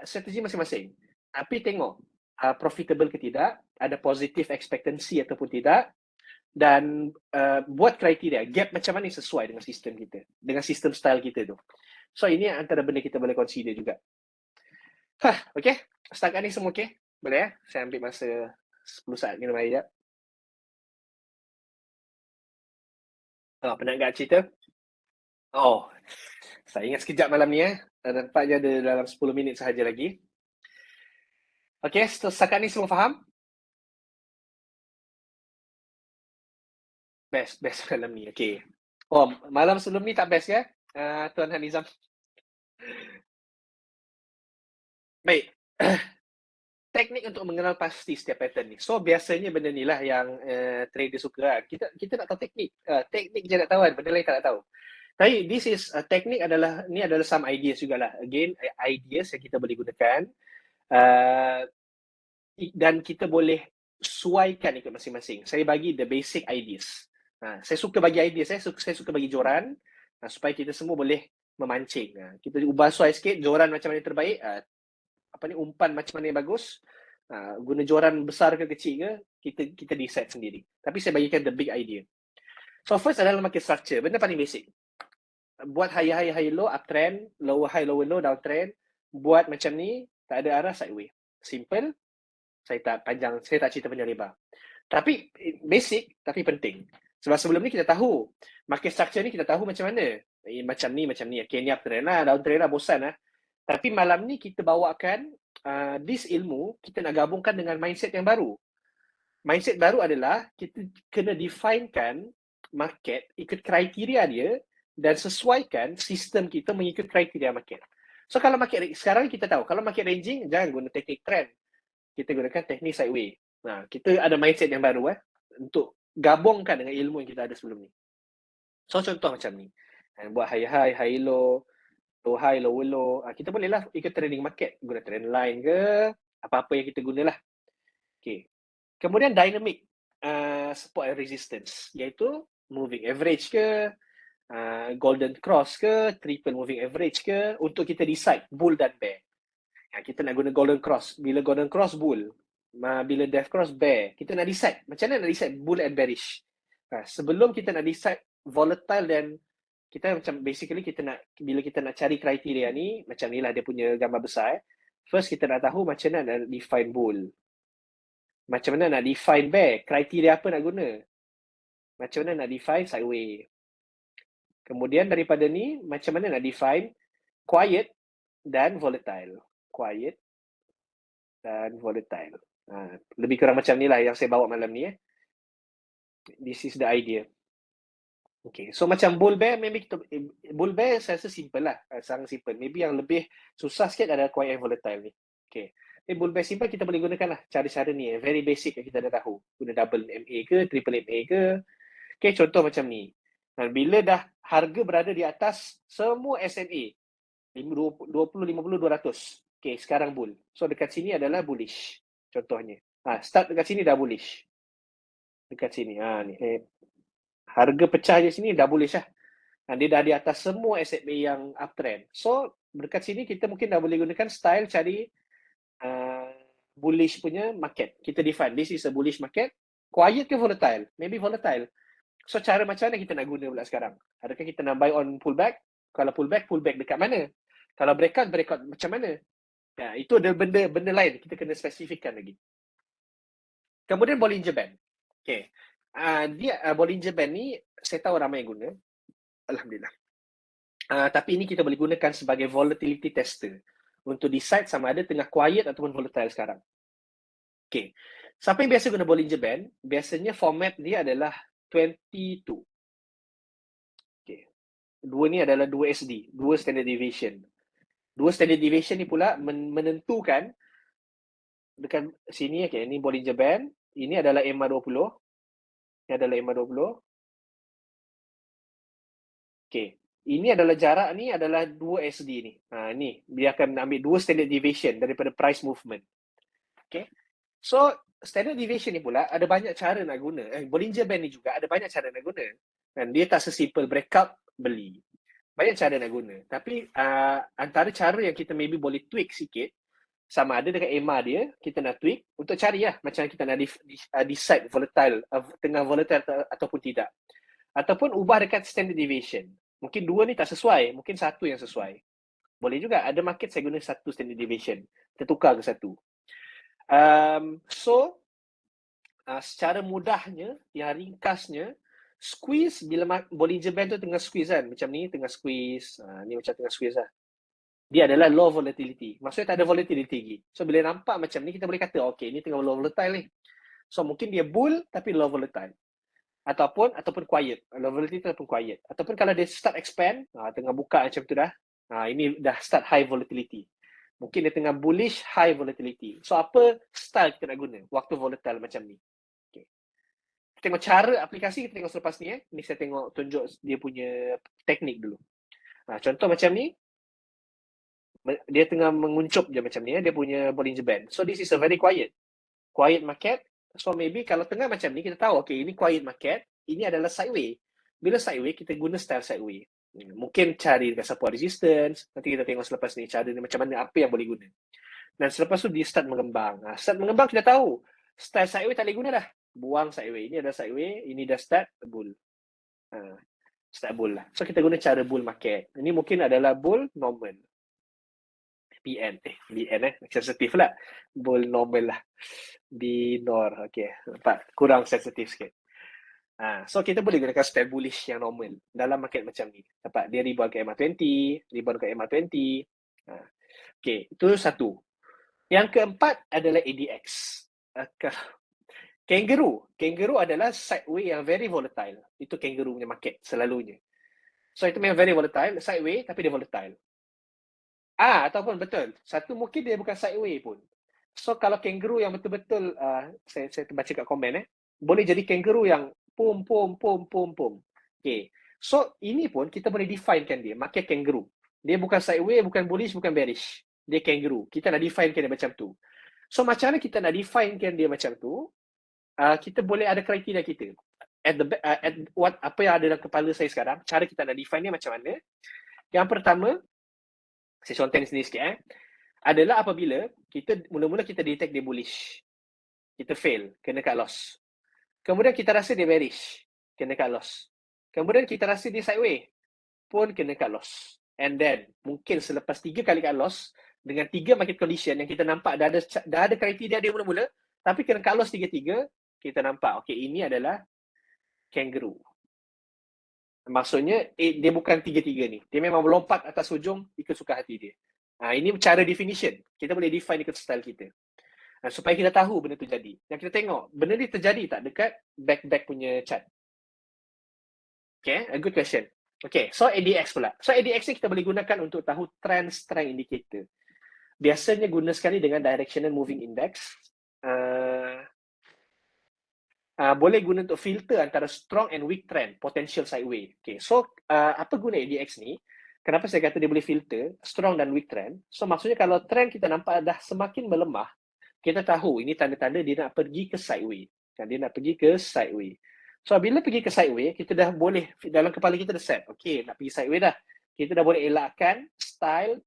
Strategi masing-masing. Tapi tengok, profitable ke tidak, ada positive expectancy ataupun tidak, dan buat kriteria, gap macam mana sesuai dengan sistem kita, dengan sistem style kita tu. So, ini antara benda kita boleh consider juga. Okay? Setakat ni semua okay? Boleh ya? Saya ambil masa 10 saat minum air sekejap. Penat tak cerita? Saya ingat sekejap malam ni nampaknya ada dalam 10 minit sahaja lagi. Okay, setakat ni semua faham? Best malam ni, okay. Malam sebelum ni tak best ya, Tuan Hanizam? Baik. Teknik untuk mengenal pasti setiap pattern ni. So, biasanya benda ni lah yang trader suka. Kita nak tahu teknik. Teknik je nak tahu kan, benda lain tak nak tahu. Tapi this is teknik adalah some ideas jugalah. Again, ideas yang kita boleh gunakan dan kita boleh suaikan ikut masing-masing. Saya bagi the basic ideas. Saya suka bagi ideas, saya suka bagi joran supaya kita semua boleh memancing. Kita ubah suai sikit, joran macam mana terbaik, umpan macam mana yang bagus, guna joran besar ke kecil ke, kita decide sendiri. Tapi saya bagikan the big idea. So first adalah market structure, benda paling basic. Buat high low, uptrend, lower high, lower low, downtrend. Buat macam ni, tak ada arah, sideway. Simple, saya tak cerita panjang lebar. Tapi basic, tapi penting. Sebab sebelum ni kita tahu, market structure ni kita tahu macam mana. Macam ni. Okay, ni uptrend lah, downtrend lah, bosan lah. Tapi malam ni kita bawakan this ilmu, kita nak gabungkan dengan mindset yang baru. Mindset baru adalah kita kena definekan market, ikut kriteria dia dan sesuaikan sistem kita mengikut kriteria market. So kalau market sekarang kita tahu, kalau market ranging, jangan guna teknik trend. Kita gunakan teknik sideway. Kita ada mindset yang baru untuk gabungkan dengan ilmu yang kita ada sebelum ni. So contoh macam ni. Buat high low, low high, low low. Kita bolehlah ikut trending market. Guna trend line ke, apa-apa yang kita gunalah. Okay. Kemudian dynamic. support and resistance, iaitu moving average ke, golden cross ke, triple moving average ke, untuk kita decide bull dan bear. Kita nak guna golden cross. Bila golden cross, bull. Bila death cross, bear. Kita nak decide. Macam mana nak decide bull and bearish? Sebelum kita nak decide volatile dan kita macam basically bila kita nak cari kriteria ni, macam ni lah dia punya gambar besar. First kita nak tahu macam mana nak define bull. Macam mana nak define bear. Kriteria apa nak guna. Macam mana nak define sideways. Kemudian daripada ni, macam mana nak define quiet dan volatile. Quiet dan volatile. Lebih kurang macam ni lah yang saya bawa malam ni. This is the idea. Okay, so macam bull bear, maybe bull bear saya rasa simple lah. Sangat simple. Maybe yang lebih susah sikit adalah quiet and volatile ni. Okay. Bull bear simple kita boleh gunakan lah cara-cara ni. Very basic yang kita dah tahu. Guna double MA ke, triple MA ke. Okay, contoh macam ni. Bila dah harga berada di atas semua SMA, 20, 50, 200. Okay, sekarang bull. So dekat sini adalah bullish. Contohnya. Start dekat sini dah bullish. Dekat sini. Ni. Harga pecah je sini dah bullish lah. Dia dah di atas semua SMA yang uptrend. So dekat sini kita mungkin dah boleh gunakan style cari bullish punya market. Kita define. This is a bullish market. Quiet ke volatile? Maybe volatile. So cara macam mana kita nak guna pula sekarang? Adakah kita nak buy on pullback? Kalau pullback dekat mana? Kalau breakout macam mana? Itu ada benda lain. Kita kena spesifikkan lagi. Kemudian Bollinger Band. Okay. Bollinger Band ni, saya tahu ramai yang guna. Alhamdulillah. Tapi ini kita boleh gunakan sebagai volatility tester. Untuk decide sama ada tengah quiet ataupun volatile sekarang. Okay. Siapa yang biasa guna Bollinger Band, biasanya format dia adalah 22. Okay. Dua ni adalah 2 SD, 2 standard deviation. 2 standard deviation ni pula menentukan dekat sini, okay, ini Bollinger Band, ini adalah MA20, ini adalah MA20. Okay, ini adalah jarak ni adalah 2 SD ni. Ni dia akan ambil 2 standard deviation daripada price movement. Okay, so standard deviation ni pula ada banyak cara nak guna. Bollinger Band ni juga ada banyak cara nak guna. Dan dia tak sesimpel breakout beli. Banyak cara nak guna. Tapi antara cara yang kita maybe boleh tweak sikit, sama ada dekat EMA dia, kita nak tweak untuk cari lah macam kita nak decide volatile, tengah volatile ataupun tidak. Ataupun ubah dekat standard deviation. Mungkin 2 ni tak sesuai, mungkin 1 yang sesuai. Boleh juga, ada market saya guna 1 standard deviation. Kita tukar ke 1. Secara mudahnya, yang ringkasnya, squeeze bila Bollinger Band tu tengah squeeze kan. Macam ni tengah squeeze. Ni macam tengah squeeze lah. Dia adalah low volatility. Maksudnya tak ada volatility lagi. So bila nampak macam ni, kita boleh kata, okay, ni tengah low volatile ni. So mungkin dia bull tapi low volatile. Ataupun quiet. Low volatility ataupun quiet. Ataupun kalau dia start expand, tengah buka macam tu dah. Ini dah start high volatility. Mungkin dia tengah bullish high volatility. So apa style kita nak guna waktu volatile macam ni? Tengok cara aplikasi, kita tengok selepas ni. Ni saya tengok tunjuk dia punya teknik dulu. Contoh macam ni. Dia tengah menguncup je macam ni. Dia punya Bollinger Band. So this is a very quiet market. So maybe kalau tengah macam ni, kita tahu okay, ini quiet market. Ini adalah sideway. Bila sideway, kita guna style sideway. Mungkin cari dekat support resistance. Nanti kita tengok selepas ni cara ni macam mana, apa yang boleh guna. Dan selepas tu dia start mengembang. Start mengembang kita tahu. Style sideway tak boleh guna dah. Buang sideway. Ini ada sideway, ini dah start bull. Start bull lah. So kita guna cara bull market. Ini mungkin adalah bull normal. BN sensitif lah. Bull normal lah. Binor. Okay. Nampak? Kurang sensitif sikit. So kita boleh gunakan style bullish yang normal dalam market macam ni. Nampak? Dia rebound ke MA20, rebound ke MA20. Okay. Itu satu. Yang keempat adalah ADX. Kangaroo adalah sideway yang very volatile. Itu kangaroo punya market selalunya. So itu memang very volatile, sideway tapi dia volatile. Ataupun betul. Satu mungkin dia bukan sideway pun. So kalau kangaroo yang betul-betul saya baca kat komen boleh jadi kangaroo yang pum. Okay. So ini pun kita boleh definekan dia market kangaroo. Dia bukan sideway, bukan bullish, bukan bearish. Dia kangaroo. Kita nak definekan dia macam tu. So macam mana kita nak definekan dia macam tu? kita boleh ada kriteria kita. Apa yang ada dalam kepala saya sekarang, cara kita nak define ni macam mana. Yang pertama, saya contoh sendiri sikit adalah apabila kita mula-mula kita detect dia bullish. Kita fail, kena cut loss. Kemudian kita rasa dia bearish, kena cut loss. Kemudian kita rasa dia sideways, pun kena cut loss. And then, mungkin selepas 3 kali cut loss, dengan 3 market condition yang kita nampak dah ada kriteria dia mula-mula, tapi kena cut loss 3-3, kita nampak, okay, ini adalah kangaroo. Maksudnya, dia bukan 3-3 ni. Dia memang melompat atas hujung ikut suka hati dia. Ini cara definition. Kita boleh define ikut style kita. Supaya kita tahu benda tu jadi. Yang kita tengok, benda ni terjadi tak dekat back punya chart? Okay, a good question. Okay, so ADX pula. So ADX ni kita boleh gunakan untuk tahu trend strength indicator. Biasanya guna sekali dengan directional moving index. Boleh guna untuk filter antara strong and weak trend, potential sideways. Okay, so apa guna ADX ni? Kenapa saya kata dia boleh filter strong dan weak trend? So maksudnya kalau trend kita nampak dah semakin melemah, kita tahu ini tanda-tanda dia nak pergi ke sideways. Dia nak pergi ke sideways. So bila pergi ke sideways, kita dah boleh, dalam kepala kita dah set, okay, nak pergi sideways dah. Kita dah boleh elakkan style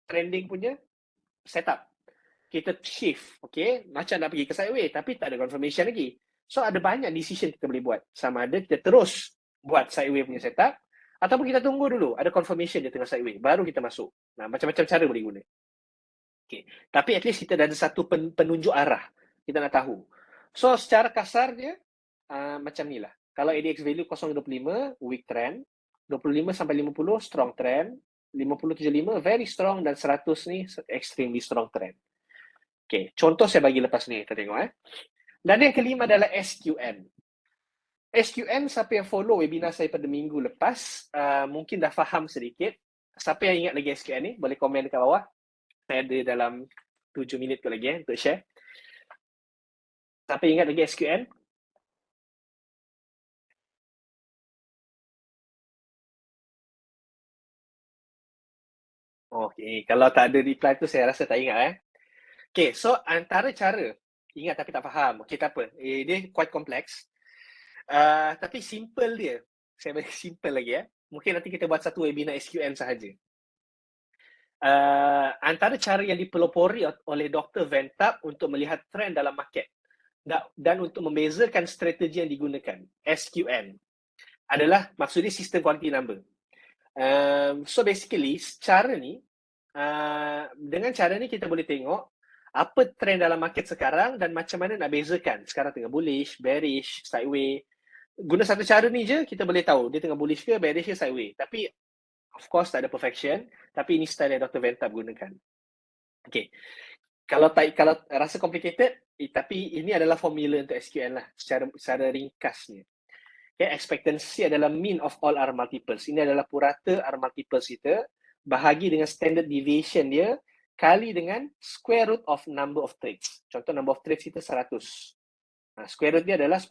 trending punya setup. Kita shift, okay, macam nak pergi ke sideways, tapi tak ada confirmation lagi. So ada banyak decision kita boleh buat. Sama ada kita terus buat sideways punya setup, ataupun kita tunggu dulu ada confirmation dia tengah sideways, baru kita masuk. Macam-macam cara boleh guna. Okay. Tapi at least kita dah ada satu penunjuk arah. Kita nak tahu. So secara kasarnya, macam ni lah. Kalau ADX value 0.25, weak trend. 25 sampai 50, strong trend. 50-75, very strong. Dan 100 ni, extremely strong trend. Okay, contoh saya bagi lepas ni. Kita tengok. Dan yang kelima adalah SQN. SQN, siapa yang follow webinar saya pada minggu lepas, mungkin dah faham sedikit. Siapa yang ingat lagi SQN ni, boleh komen dekat bawah. Saya ada dalam 7 minit ke lagi untuk share. Siapa ingat lagi SQN? Okay, kalau tak ada reply tu saya rasa tak ingat. Okay, so antara cara, ingat tapi tak faham. Okay, tak apa. Dia quite complex. Tapi simple dia. Saya bagi simple lagi. Mungkin nanti kita buat satu webinar SQN sahaja. Antara cara yang dipelopori oleh Dr. Ventap untuk melihat trend dalam market dan untuk membezakan strategi yang digunakan, SQN, adalah maksudnya sistem quality number. So basically, dengan cara ni kita boleh tengok apa trend dalam market sekarang dan macam mana nak bezakan. Sekarang tengah bullish, bearish, sideways. Guna satu cara ni je, kita boleh tahu dia tengah bullish ke, bearish ke, sideways. Tapi of course tak ada perfection, tapi ini style yang Dr. Ventap gunakan. Okay. Kalau rasa complicated, tapi ini adalah formula untuk SQN lah, secara ringkasnya. Okay, expectancy adalah mean of all R multiples. Ini adalah purata R multiples kita, bahagi dengan standard deviation dia, kali dengan square root of number of trades. Contoh number of trades kita 100. Square root dia adalah 10.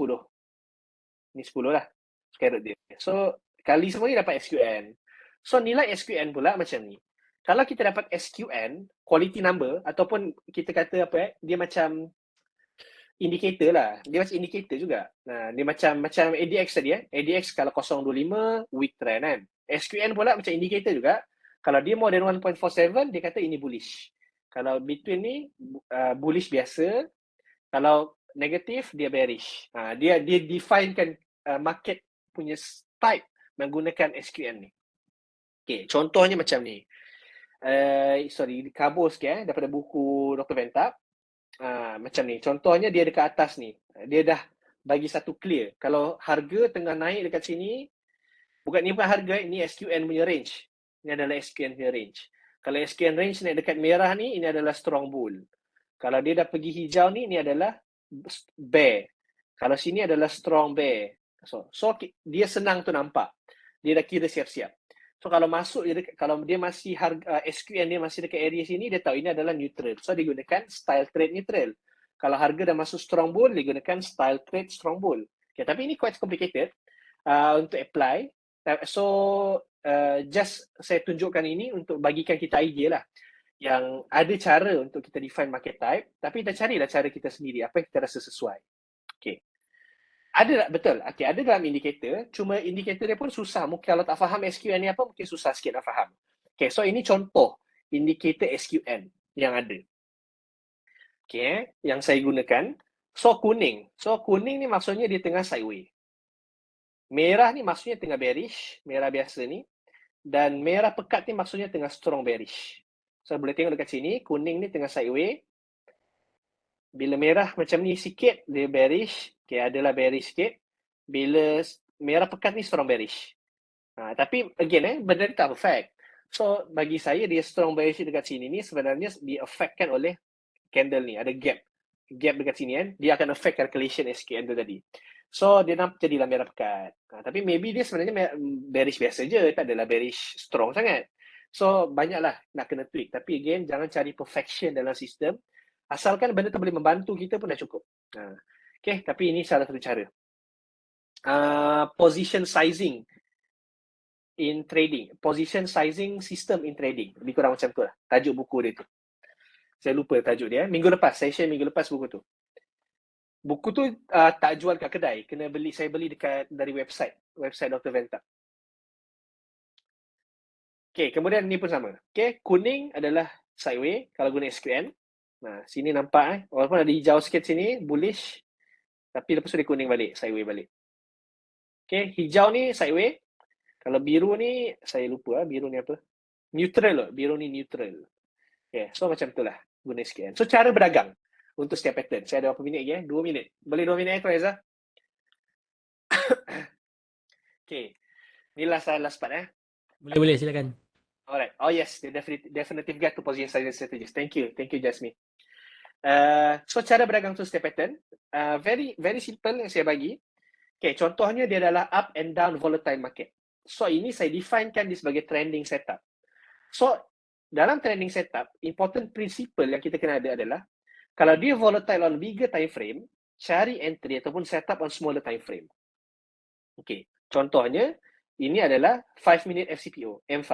Ini 10 lah, square root dia. So, kali semua ni dapat SQN. So, nilai SQN pula macam ni. Kalau kita dapat SQN, quality number, ataupun kita kata dia macam indicator lah. Dia macam indicator juga. Dia macam ADX tadi. ADX kalau 0.25, weak trend kan. SQN pula macam indicator juga. Kalau dia more than 1.47, dia kata ini bullish. Kalau between ni, bullish biasa. Kalau negatif, dia bearish. Dia definekan market punya type menggunakan SQN ni. Okay, contohnya macam ni. Kabur sikit daripada buku Dr. Ventap. Macam ni. Contohnya dia dekat atas ni. Dia dah bagi satu clear. Kalau harga tengah naik dekat sini, bukan harga, ini SQN punya range. Ini adalah SQN punya range. Kalau SQN range naik dekat merah ni, ini adalah strong bull. Kalau dia dah pergi hijau ni, ini adalah bear. Kalau sini adalah strong bear. So dia senang tu nampak. Dia dah kira siap-siap. So kalau masuk, kalau dia masih SQN dia masih dekat area sini, dia tahu ini adalah neutral. So dia gunakan style trade neutral. Kalau harga dah masuk strong bull, dia gunakan style trade strong bull. Okay, tapi ini quite complicated untuk apply. So just saya tunjukkan ini untuk bagikan kita idea lah. Yang ada cara untuk kita define market type, tapi kita carilah cara kita sendiri, apa yang kita rasa sesuai. Okay. Ada, betul. Okay, ada dalam indikator, cuma indikator dia pun susah. Mungkin kalau tak faham SQN ni apa, mungkin susah sikit nak faham. Okay, so ini contoh indikator SQN yang ada. Okay, yang saya gunakan. So kuning. So kuning ni maksudnya dia tengah sideway. Merah ni maksudnya tengah bearish, merah biasa ni. Dan merah pekat ni maksudnya tengah strong bearish. So boleh tengok dekat sini, kuning ni tengah sideway. Bila merah macam ni sikit, dia bearish. Okay, adalah bearish sikit. Bila merah pekat ni strong bearish. Tapi again benda ni tak perfect. So bagi saya dia strong bearish dekat sini ni sebenarnya di-affectkan oleh candle ni. Ada gap. Gap dekat sini kan. Dia akan affect calculation SKN tu tadi. So dia nampak jadilah merah pekat. Tapi maybe dia sebenarnya bearish biasa je. Tak adalah bearish strong sangat. So banyaklah nak kena tweak. Tapi again jangan cari perfection dalam sistem. Asalkan benda tu boleh membantu kita pun dah cukup. Okay, tapi ini salah satu cara. Position sizing in trading. Position sizing system in trading. Lebih kurang macam tu lah. Tajuk buku dia tu. Saya lupa tajuk dia. Minggu lepas. Saya share minggu lepas buku tu. Buku tu tak jual kat kedai. Kena beli. Saya beli dari website. Website Dr. Venta. Okay, kemudian ni pun sama. Okay, kuning adalah sideway. Kalau guna SQN. Nah, sini nampak walaupun ada hijau sikit sini. Bullish. Tapi lepas tu dia kuning balik. Sideway balik. Okay, hijau ni sideway. Kalau biru ni, saya lupa biru ni apa. Neutral loh. Biru ni neutral. Okay, so macam itulah guna SQN. So cara berdagang untuk setiap pattern. Saya ada berapa minit lagi 2 minit. Boleh 2 minit tu Reza? Okay. Ni last part Boleh silakan. Alright. Oh yes, the definitive guide to position sizing strategies. Thank you, Jasmine. So cara berdagang untuk setiap pattern, very simple yang saya bagi. Okay, contohnya dia adalah up and down volatile market. So ini saya definekan dia sebagai trending setup. So dalam trending setup, important principle yang kita kena ada adalah kalau dia volatile on bigger time frame, cari entry ataupun setup on smaller time frame. Okay, contohnya ini adalah 5 minute FCPO, M5.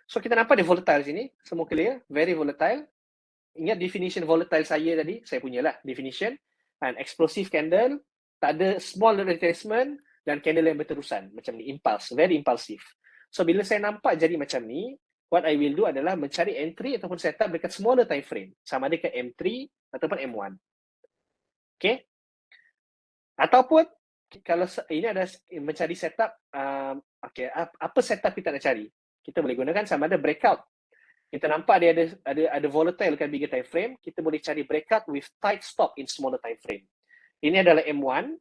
So kita nampak dia volatile sini, semua clear, very volatile. Ingat definition volatile saya tadi, saya punyalah definition. And explosive candle, tak ada small retracement dan candle yang berterusan macam ni, impulse, very impulsive. So bila saya nampak jadi macam ni, what I will do adalah mencari entry ataupun setup dekat smaller time frame, sama ada ke M3 ataupun M1. Okay? Ataupun kalau ini ada mencari setup, okay, apa setup kita nak cari? Kita boleh gunakan sama ada breakout. Kita nampak dia ada volatile kan bigger time frame, kita boleh cari breakout with tight stop in smaller time frame. Ini adalah M1.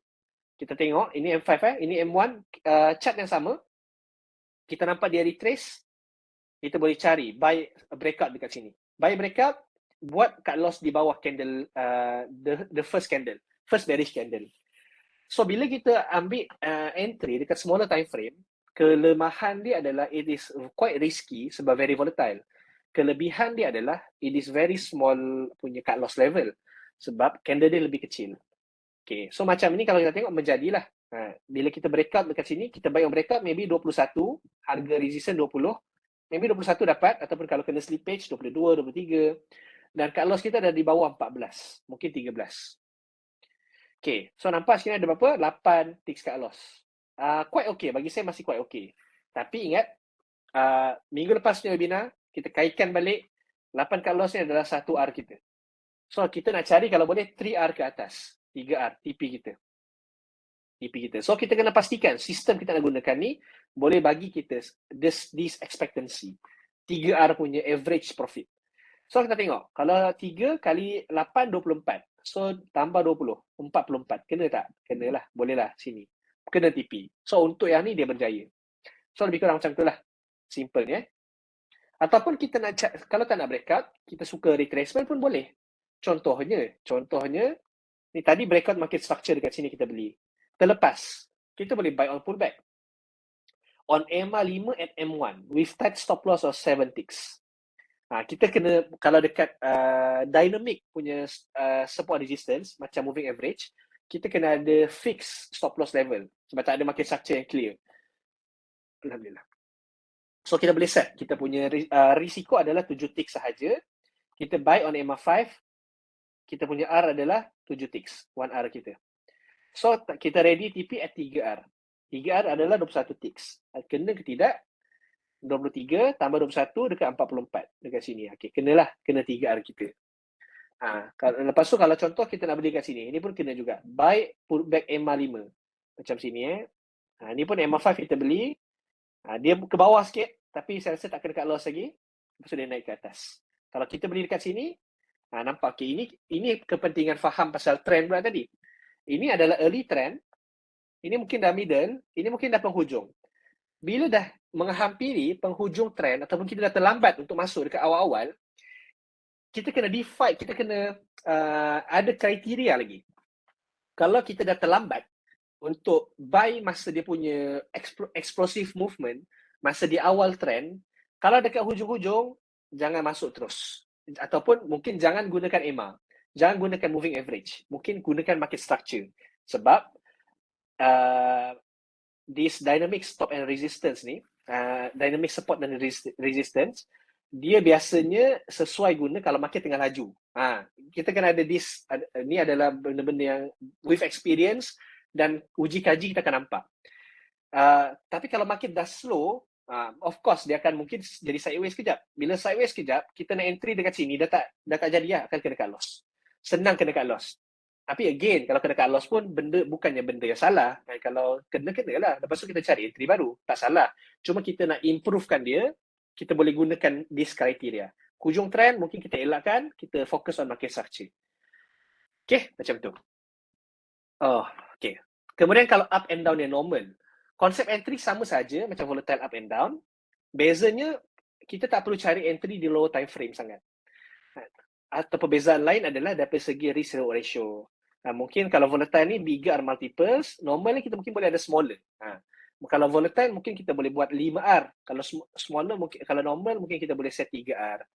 Kita tengok, ini M5 ini M1, chart yang sama. Kita nampak dia retrace. Kita boleh cari buy breakout dekat sini. Buy breakout, buat cut loss di bawah candle, the first candle, first bearish candle. So bila kita ambil entry dekat smaller time frame, kelemahan dia adalah it is quite risky sebab very volatile. Kelebihan dia adalah it is very small punya cut loss level sebab candle dia lebih kecil. Okay, so macam ni kalau kita tengok menjadilah. Bila kita breakout dekat sini, kita buy on breakout maybe 21, harga resistance 20, maybe 21 dapat ataupun kalau kena slippage 22, 23 dan cut loss kita ada di bawah 14, mungkin 13. Okay, so nampak sini ada berapa? 8 ticks cut loss. Quite okay, bagi saya masih quite okay. Tapi ingat, minggu lepas ni webinar, kita kaitkan balik 8 cut loss ni adalah 1 R kita. So kita nak cari kalau boleh 3 R ke atas. 3 R, TP kita. So kita kena pastikan sistem kita nak gunakan ni boleh bagi kita this expectancy. 3 R punya average profit. So kita tengok, kalau 3 kali 8, 24. So tambah 20, 44. Kena tak? Kenalah, bolehlah sini. Kena TP. So untuk yang ni dia berjaya. So lebih kurang macam itulah. Simple ya. Ataupun kita nak, kalau tak nak breakout, kita suka retracement pun boleh. Contohnya, ni tadi breakout market structure dekat sini kita beli. Terlepas, kita boleh buy on pullback. On EMA 5 at M1 with tight stop loss of 7 ticks. Kita kena, kalau dekat dynamic punya support resistance, macam moving average, kita kena ada fix stop loss level. Sebab tak ada market structure yang clear. Alhamdulillah. So kita boleh set, kita punya risiko adalah 7 ticks sahaja. Kita buy on EMA 5, kita punya R adalah 7 ticks, 1 R kita. So kita ready TP at 3R. 3R adalah 21 ticks. Kena ke tidak? 23 tambah 21 dekat 44 dekat sini. Okey, kenalah, kena 3R kita. Lepas tu kalau contoh kita nak beli kat sini, ini pun kena juga. Buy pullback EMA 5. Macam sini ni pun EMA 5 kita beli. Dia ke bawah sikit tapi saya rasa tak kena cut loss lagi. Lepas tu dia naik ke atas. Kalau kita beli dekat sini, nampak ini kepentingan faham pasal trend pula tadi. Ini adalah early trend. Ini mungkin dah middle, ini mungkin dah penghujung. Bila dah menghampiri penghujung trend ataupun kita dah terlambat untuk masuk dekat awal-awal, kita kena divide, kita kena ada kriteria lagi. Kalau kita dah terlambat untuk buy masa dia punya explosive movement, masa di awal trend, kalau dekat hujung-hujung, jangan masuk terus. Ataupun mungkin jangan gunakan EMA. Jangan gunakan moving average. Mungkin gunakan market structure. Sebab this dynamic stop and resistance ni, dynamic support dan resistance, dia biasanya sesuai guna kalau market tengah laju. Kita kan ada ni adalah benda-benda yang with experience dan uji kaji kita akan nampak. Tapi kalau market dah slow, of course dia akan mungkin jadi sideways kejap. Bila sideways kejap, kita nak entry dekat sini dah tak jadi akan kena cut loss. Senang kena cut loss. Tapi again, kalau kena cut loss pun bukannya benda yang salah. Kalau kena lah. Lepas tu kita cari entry baru. Tak salah. Cuma kita nak improvekan dia, kita boleh gunakan this criteria. Hujung trend mungkin kita elakkan, kita fokus on market structure. Okay, macam tu. Okay. Kemudian kalau up and down yang normal, konsep entry sama saja macam volatile up and down. Bezanya, kita tak perlu cari entry di lower time frame sangat. Atau perbezaan lain adalah dari segi risk reward ratio. Mungkin kalau volatile ni bigger multiples, normal ni kita mungkin boleh ada smaller. Kalau volatile mungkin kita boleh buat 5R. Kalau smaller mungkin, kalau normal mungkin kita boleh set 3R.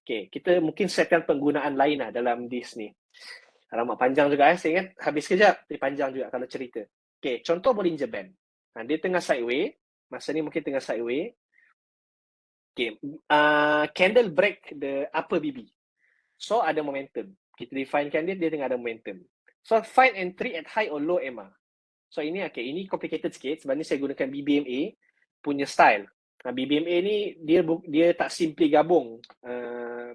Okay, kita mungkin setkan penggunaan lain dalam this ni. Alamak panjang juga saya ingat habis kejap. Tapi panjang juga kalau cerita. Okay, contoh Bollinger Band. Dia tengah sideway. Masa ni mungkin tengah sideway. Okay, candle break the upper BB. So ada momentum. Kita definekan dia tengah ada momentum. So find entry at high or low EMA. So ini complicated sikit sebab ni saya gunakan BBMA punya style. BBMA ni dia tak simply gabung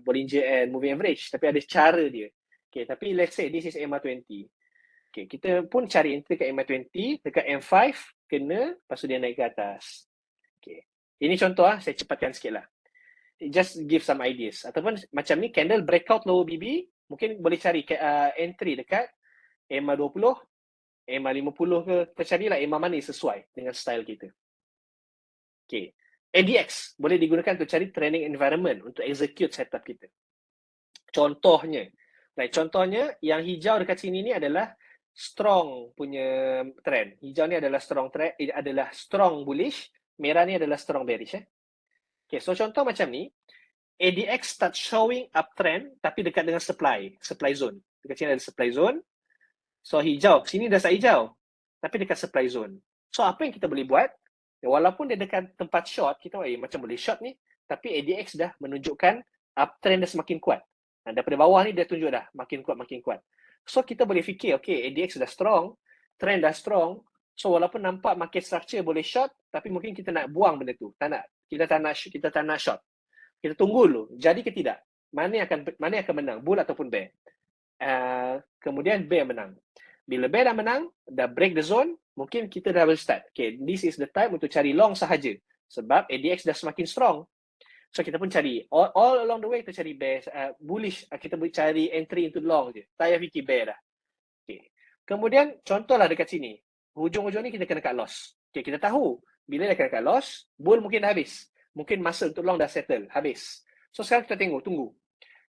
Bollinger and moving average tapi ada cara dia. Okay, tapi let's say this is EMA 20. Okay, kita pun cari entry kat EMA 20 dekat M5 kena, lepas tu dia naik ke atas. Okay. Ini contoh saya cepatkan sikit lah. Just give some ideas. Ataupun macam ni candle breakout lower BB, mungkin boleh cari entry dekat EMA 20, EMA 50 ke, kita carilah EMA mana sesuai dengan style kita. Okay. ADX boleh digunakan untuk cari training environment untuk execute setup kita. Contohnya yang hijau dekat sini ni adalah strong punya trend. Hijau ni adalah strong trend, adalah strong bullish, merah ni adalah strong bearish. Okay, so contoh macam ni, ADX start showing uptrend tapi dekat dengan supply zone. Dekat sini ada supply zone. So hijau, sini dah start hijau tapi dekat supply zone. So apa yang kita boleh buat? Walaupun dia dekat tempat short, kita macam boleh short ni, tapi ADX dah menunjukkan uptrend dah semakin kuat. Daripada bawah ni dia tunjuk dah makin kuat. So kita boleh fikir, okay, ADX dah strong, trend dah strong. So walaupun nampak market structure boleh short, tapi mungkin kita nak buang benda tu. Kita tak nak short. Kita tunggu dulu, jadi ke tidak? Mana yang akan menang, bull ataupun bear? Kemudian bear menang. Bila bear dah menang, dah break the zone, mungkin kita dah start. Okay, this is the time untuk cari long sahaja. Sebab ADX dah semakin strong. So kita pun cari, all along the way kita cari bear, bullish, kita boleh cari entry into long je. Tak payah fikir bear dah. Okay. Kemudian, contohlah dekat sini. Hujung-hujung ni kita kena cut loss. Okay, kita tahu, bila dah kena cut loss, bull mungkin dah habis. Mungkin masa untuk long dah settle, habis. So sekarang kita tunggu.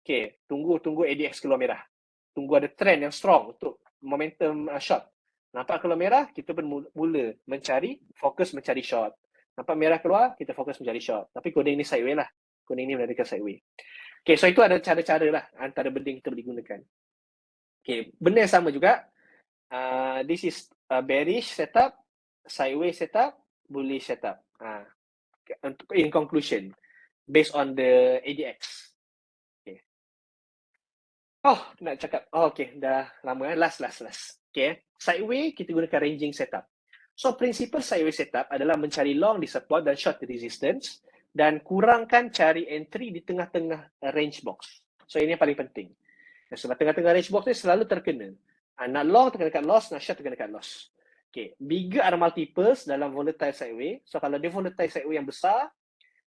Okay, tunggu ADX keluar merah. Tunggu ada trend yang strong untuk momentum short. Nampak keluar merah, kita pun mula fokus mencari short. Nampak merah keluar, kita fokus mencari short. Tapi kuning ni sideway lah. Kuning ni berada dekat sideway. Okay, so itu ada cara-cara lah antara benda yang kita boleh gunakan. Okay, benda yang sama juga. This is bearish setup, sideways setup, bullish setup. In conclusion, based on the ADX. Okay. Nak cakap. Okay, dah lama. Last. Okay, sideway kita gunakan ranging setup. So, prinsipal sideway setup adalah mencari long di support dan short di resistance dan kurangkan cari entry di tengah-tengah range box. So, ini yang paling penting. Sebab tengah-tengah range box ni selalu terkena. Nak long terkena kat loss, nak short terkena kat loss. Okay, bigger are multiples dalam volatile sideway. So, kalau dia volatile sideway yang besar,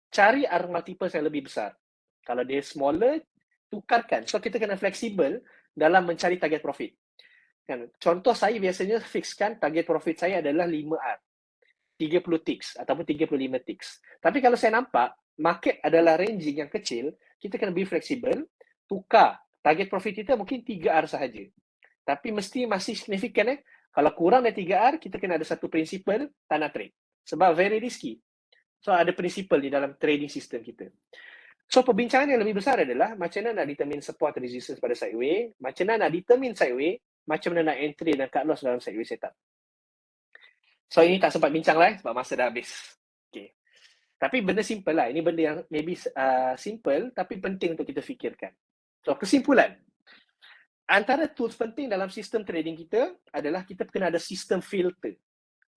cari are multiples yang lebih besar. Kalau dia smaller, tukarkan. So, kita kena fleksibel dalam mencari target profit. Kan? Contoh saya biasanya fixkan target profit saya adalah 5R. 30 ticks ataupun 35 ticks. Tapi kalau saya nampak market adalah ranging yang kecil, kita kena be fleksibel, tukar target profit kita mungkin 3R sahaja. Tapi mesti masih signifikan Kalau kurang dari 3R, kita kena ada satu prinsipal tak nak trade. Sebab very risky. So ada prinsipal di dalam trading system kita. So perbincangan yang lebih besar adalah macam mana nak determine support resistance pada sideway, macam mana nak determine sideway, macam mana nak entry dan cut loss dalam sideway setup. So ini tak sempat bincang lah sebab masa dah habis. Okay. Tapi benda simple lah. Ini benda yang maybe simple tapi penting untuk kita fikirkan. So kesimpulan, antara tools penting dalam sistem trading kita adalah kita kena ada sistem filter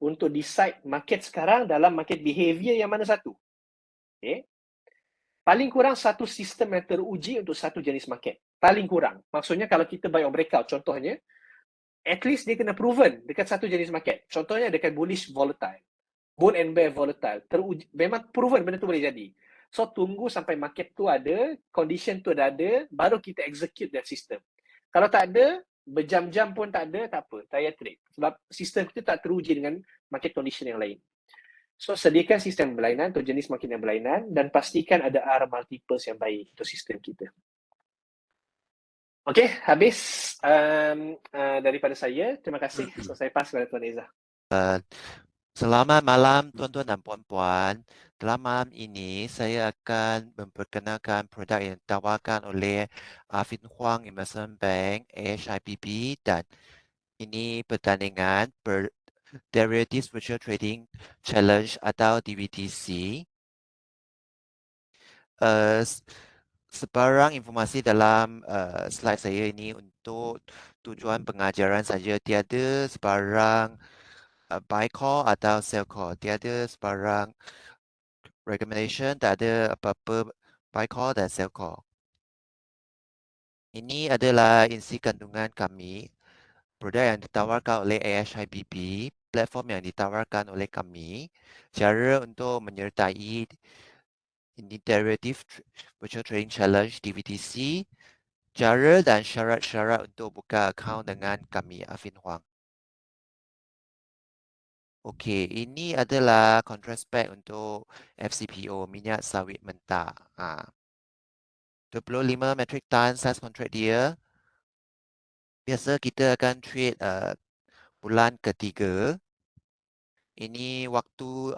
untuk decide market sekarang dalam market behavior yang mana satu. Okay. Paling kurang satu sistem yang teruji untuk satu jenis market. Paling kurang. Maksudnya kalau kita buy on breakout contohnya, at least dia kena proven dekat satu jenis market. Contohnya dekat bullish volatile. Bull and bear volatile. Teruji, memang proven benda tu boleh jadi. So tunggu sampai market tu ada, condition tu dah ada, baru kita execute that system. Kalau tak ada, berjam-jam pun tak ada, tak apa. Tak payah trade. Sebab sistem kita tak teruji dengan market condition yang lain. So, sediakan sistem berlainan atau jenis market yang berlainan dan pastikan ada R multiples yang baik untuk sistem kita. Okey, habis daripada saya. Terima kasih. So, saya pass kepada Tuan Eza. Selamat malam tuan-tuan dan puan-puan. Dalam malam ini saya akan memperkenalkan produk yang ditawarkan oleh Afin Huang Investment Bank, AHIBB, dan ini pertandingan Derivatives Virtual Trading Challenge atau DVTC. Sebarang informasi dalam slide saya ini untuk tujuan pengajaran saja, tiada sebarang buy call atau sell call, tiada sebarang recommendation, tak ada apa-apa buy call dan sell call. Ini adalah isi kandungan kami, produk yang ditawarkan oleh AHIBB, platform yang ditawarkan oleh kami, cara untuk menyertai ini Derivative Virtual Trading Challenge DVTC, cara dan syarat-syarat untuk buka akaun dengan kami, Afin Huang. Okey, ini adalah contract spec untuk FCPO, minyak sawit mentah. 25 metric ton size contract dia. Biasa kita akan trade bulan ketiga. Ini waktu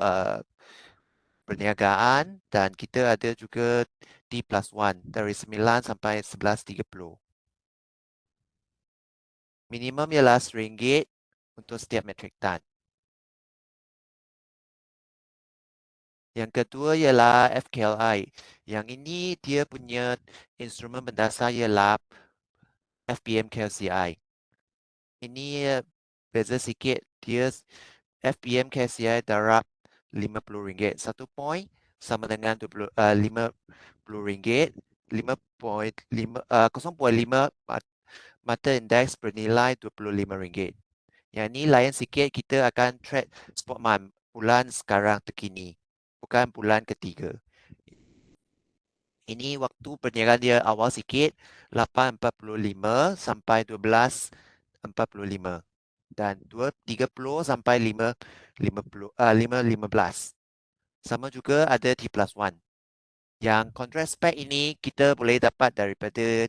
perniagaan dan kita ada juga T+1 dari 9 sampai 11.30. Minimum ialah RM1 untuk setiap metric ton. Yang kedua ialah FKLI. Yang ini dia punya instrumen berdasar ialah FPM KLCI. Ini beza sikit, dia FPM KLCI darab RM50. 1 point sama dengan RM50. 0.5 mata indeks bernilai RM25. Yang ini lain sikit, kita akan track spot month bulan sekarang terkini, bukan bulan ketiga. Ini waktu perniagaan dia awal sikit, 8.45 sampai 12.45 dan 2.30 sampai 5.15. Sama juga ada T+1. Yang contract spec ini kita boleh dapat daripada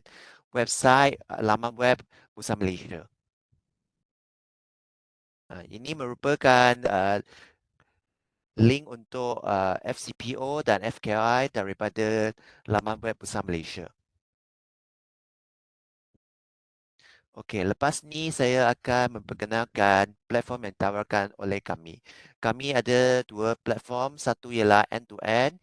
website laman web Bursa Malaysia. Ini merupakan link untuk FCPO dan FKI daripada laman web Bursa Malaysia. Okey, lepas ni saya akan memperkenalkan platform yang ditawarkan oleh kami. Kami ada dua platform, satu ialah end-to-end,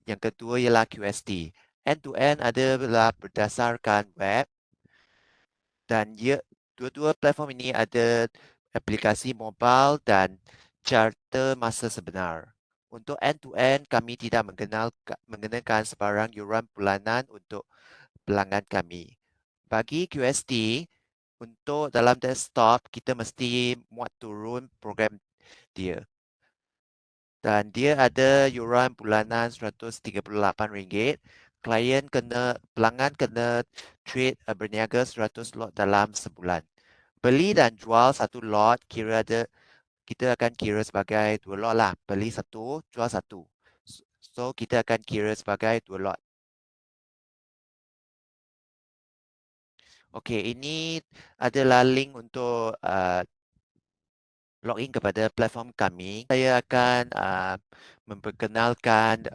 yang kedua ialah QST. End-to-end adalah berdasarkan web dan ia Dua-dua platform ini ada aplikasi mobile dan carta masa sebenar. Untuk end-to-end, kami tidak mengenakan sebarang yuran bulanan untuk pelanggan kami. Bagi QST, untuk dalam desktop, kita mesti muat turun program dia. Dan dia ada yuran bulanan RM138. Pelanggan kena trade berniaga 100 lot dalam sebulan. Beli dan jual satu lot kita akan kira sebagai 2 lot lah. Beli satu, jual satu. So kita akan kira sebagai 2 lot. Okey, ini adalah link untuk login kepada platform kami. Saya akan memperkenalkan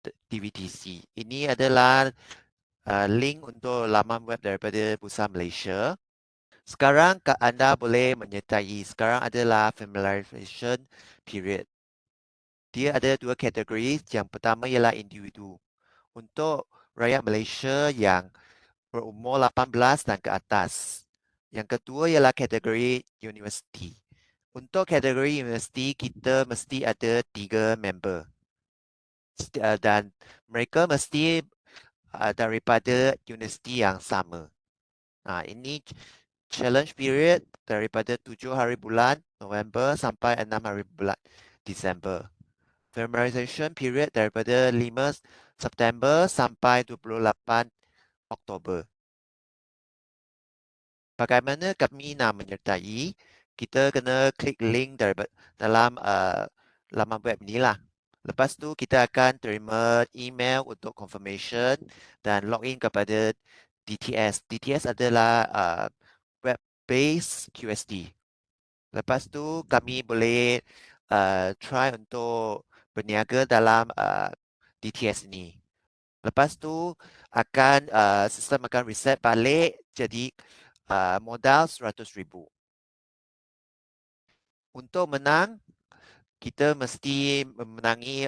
TVTC. Ini adalah link untuk laman web daripada Bursa Malaysia. Sekarang anda boleh menyertai. Sekarang adalah familiarization period. Dia ada dua kategori. Yang pertama ialah individu. Untuk rakyat Malaysia yang berumur 18 dan ke atas. Yang kedua ialah kategori universiti. Untuk kategori universiti, kita mesti ada 3 member. Dan mereka mesti daripada universiti yang sama. Ini challenge period daripada 7 hari bulan November sampai 6 hari bulan Disember. Familiarization period daripada 5 September sampai 28 Oktober. Bagaimana kami nak menyertai? Kita kena klik link dalam laman web ni lah. Lepas tu kita akan terima email untuk confirmation dan login kepada DTS. DTS adalah web-based QST. Lepas tu kami boleh try untuk berniaga dalam DTS ini. Lepas tu sistem akan reset balik jadi modal RM100,000. Untuk menang, kita mesti memenangi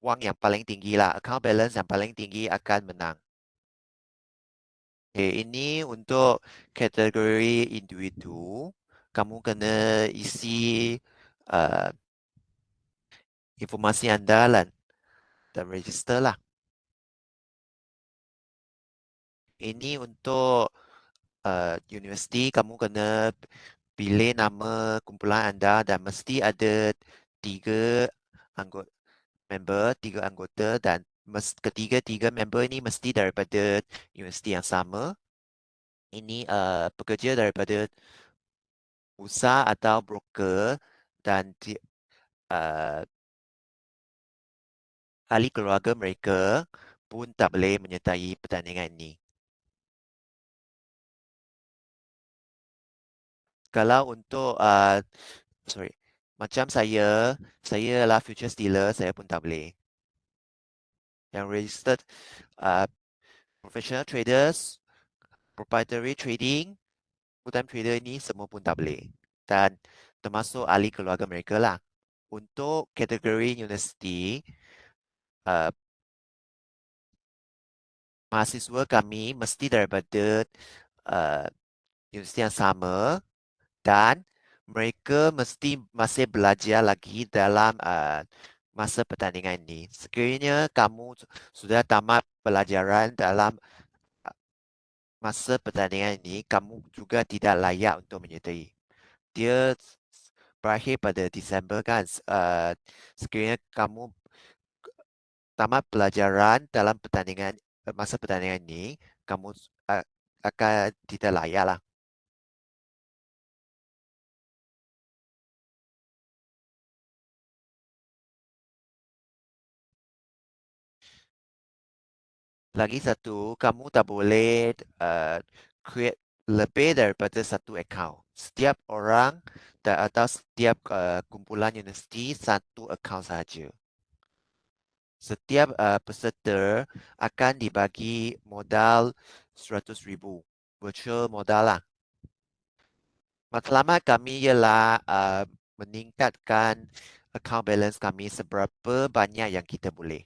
wang yang paling tinggi lah. Account balance yang paling tinggi akan menang. Okay, ini untuk kategori individu. Kamu kena isi informasi anda dan register lah. Ini untuk universiti, kamu kena pilih nama kumpulan anda dan mesti ada 3 anggota dan ketiga-tiga member ini mesti daripada universiti yang sama. Ini pekerja daripada usaha atau broker dan ahli keluarga mereka pun tak boleh menyertai pertandingan ini. Kalau untuk macam saya adalah futures dealer, saya pun tak boleh. Yang registered professional traders, proprietary trading, full-time trader ini semua pun tak boleh. Dan termasuk ahli keluarga mereka lah. Untuk kategori universiti, mahasiswa kami mesti daripada universiti yang sama dan mereka mesti masih belajar lagi dalam masa pertandingan ini. Sekiranya kamu sudah tamat pelajaran dalam masa pertandingan ini, kamu juga tidak layak untuk menyertai. Dia berakhir pada Disember kan. Sekiranya kamu tamat pelajaran dalam masa pertandingan ini, kamu akan tidak layak lah. Lagi satu, kamu tak boleh create lebih daripada satu account. Setiap orang atau setiap kumpulan universiti satu account sahaja. Setiap peserta akan dibagi modal RM100,000. Virtual modal lah. Matlamat kami ialah meningkatkan account balance kami seberapa banyak yang kita boleh.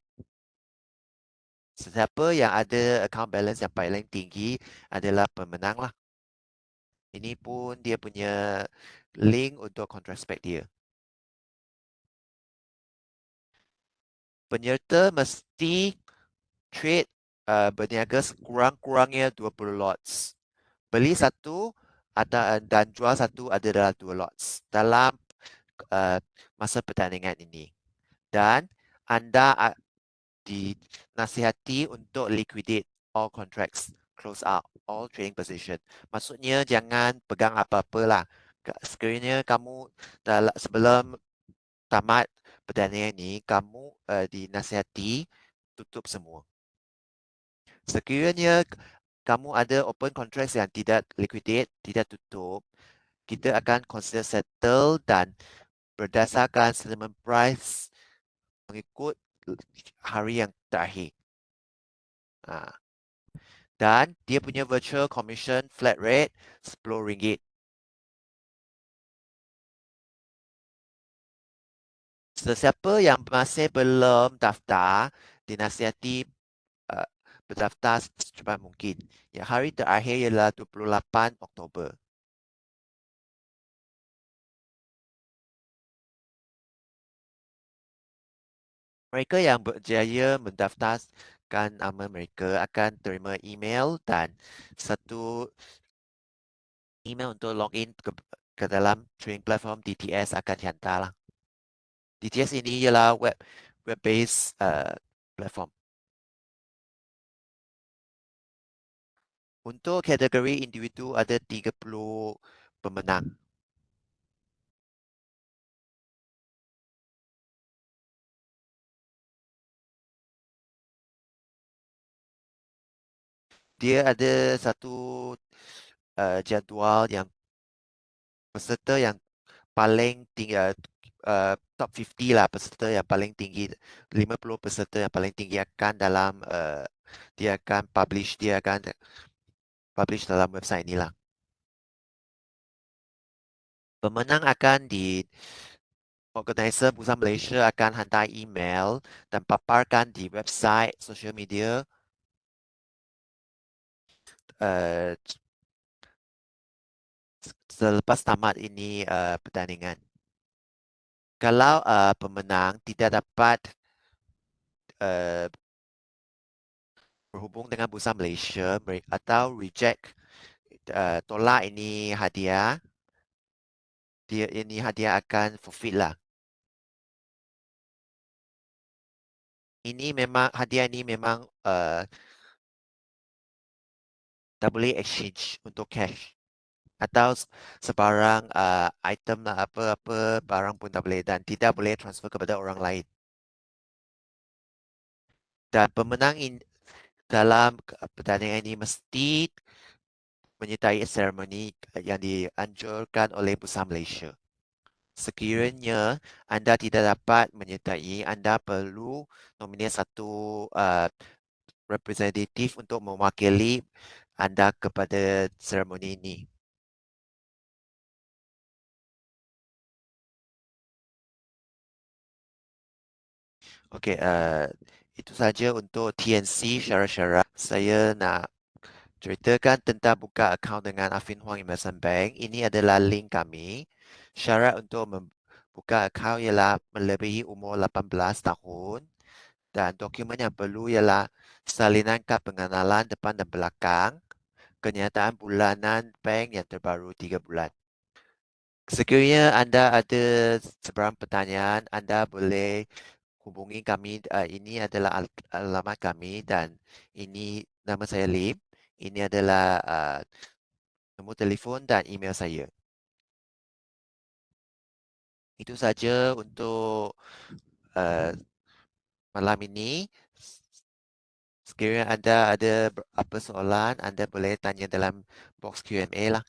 Sesiapa yang ada account balance yang paling tinggi adalah pemenang lah. Ini pun dia punya link untuk kontrak spek dia. Penyerta mesti trade berniaga sekurang-kurangnya 20 lots. Beli satu dan jual satu adalah 2 lots dalam masa pertandingan ini. Dan anda dinasihati untuk liquidate all contracts, close out all trading position. Maksudnya jangan pegang apa-apa lah. Sekiranya kamu sebelum tamat pertandingan ini, kamu dinasihati tutup semua. Sekiranya kamu ada open contracts yang tidak liquidate, tidak tutup, kita akan consider settle dan berdasarkan settlement price mengikut hari yang terakhir. Dan dia punya virtual commission flat rate RM10. Sesiapa yang masih belum daftar, dinasihati berdaftar secepat mungkin. Yang hari terakhir ialah 28 Oktober. Mereka yang berjaya mendaftarkan nama mereka akan terima email dan satu email untuk login ke dalam trading platform DTS akan dihantar lah. DTS ini ialah web-based platform. Untuk kategori individu ada 30 pemenang. Dia ada satu jadual yang peserta yang paling tinggi, top 50 lah peserta yang paling tinggi, 50 peserta yang paling tinggi akan dia akan publish dalam website inilah. Pemenang akan organizer Bursa Malaysia akan hantar email dan paparkan di website, social media selepas tamat ini pertandingan. Kalau pemenang tidak dapat berhubung dengan Bursa Malaysia atau reject, tolak ini hadiah, ini hadiah akan forfeit lah. Hadiah ini memang tak boleh exchange untuk cash atau sebarang item lah, apa-apa barang pun tak boleh dan tidak boleh transfer kepada orang lain. Dan pemenang dalam pertandingan ini mesti menyertai seremoni yang dianjurkan oleh Bursa Malaysia. Sekiranya anda tidak dapat menyertai, anda perlu nominasi satu representatif untuk mewakili anda kepada seremoni ini. Okey, itu saja untuk TNC syarat-syarat. Saya nak ceritakan tentang buka akaun dengan Affin Hwang Investment Bank. Ini adalah link kami. Syarat untuk membuka akaun ialah melebihi umur 18 tahun dan dokumen yang perlu ialah salinan kad pengenalan depan dan belakang, kenyataan bulanan bank yang terbaru 3 bulan. Sekiranya anda ada sebarang pertanyaan, anda boleh hubungi kami. Ini adalah alamat kami dan ini nama saya Lim. Ini adalah nombor telefon dan email saya. Itu saja untuk malam ini. Sekiranya anda ada apa soalan, anda boleh tanya dalam box Q&A lah.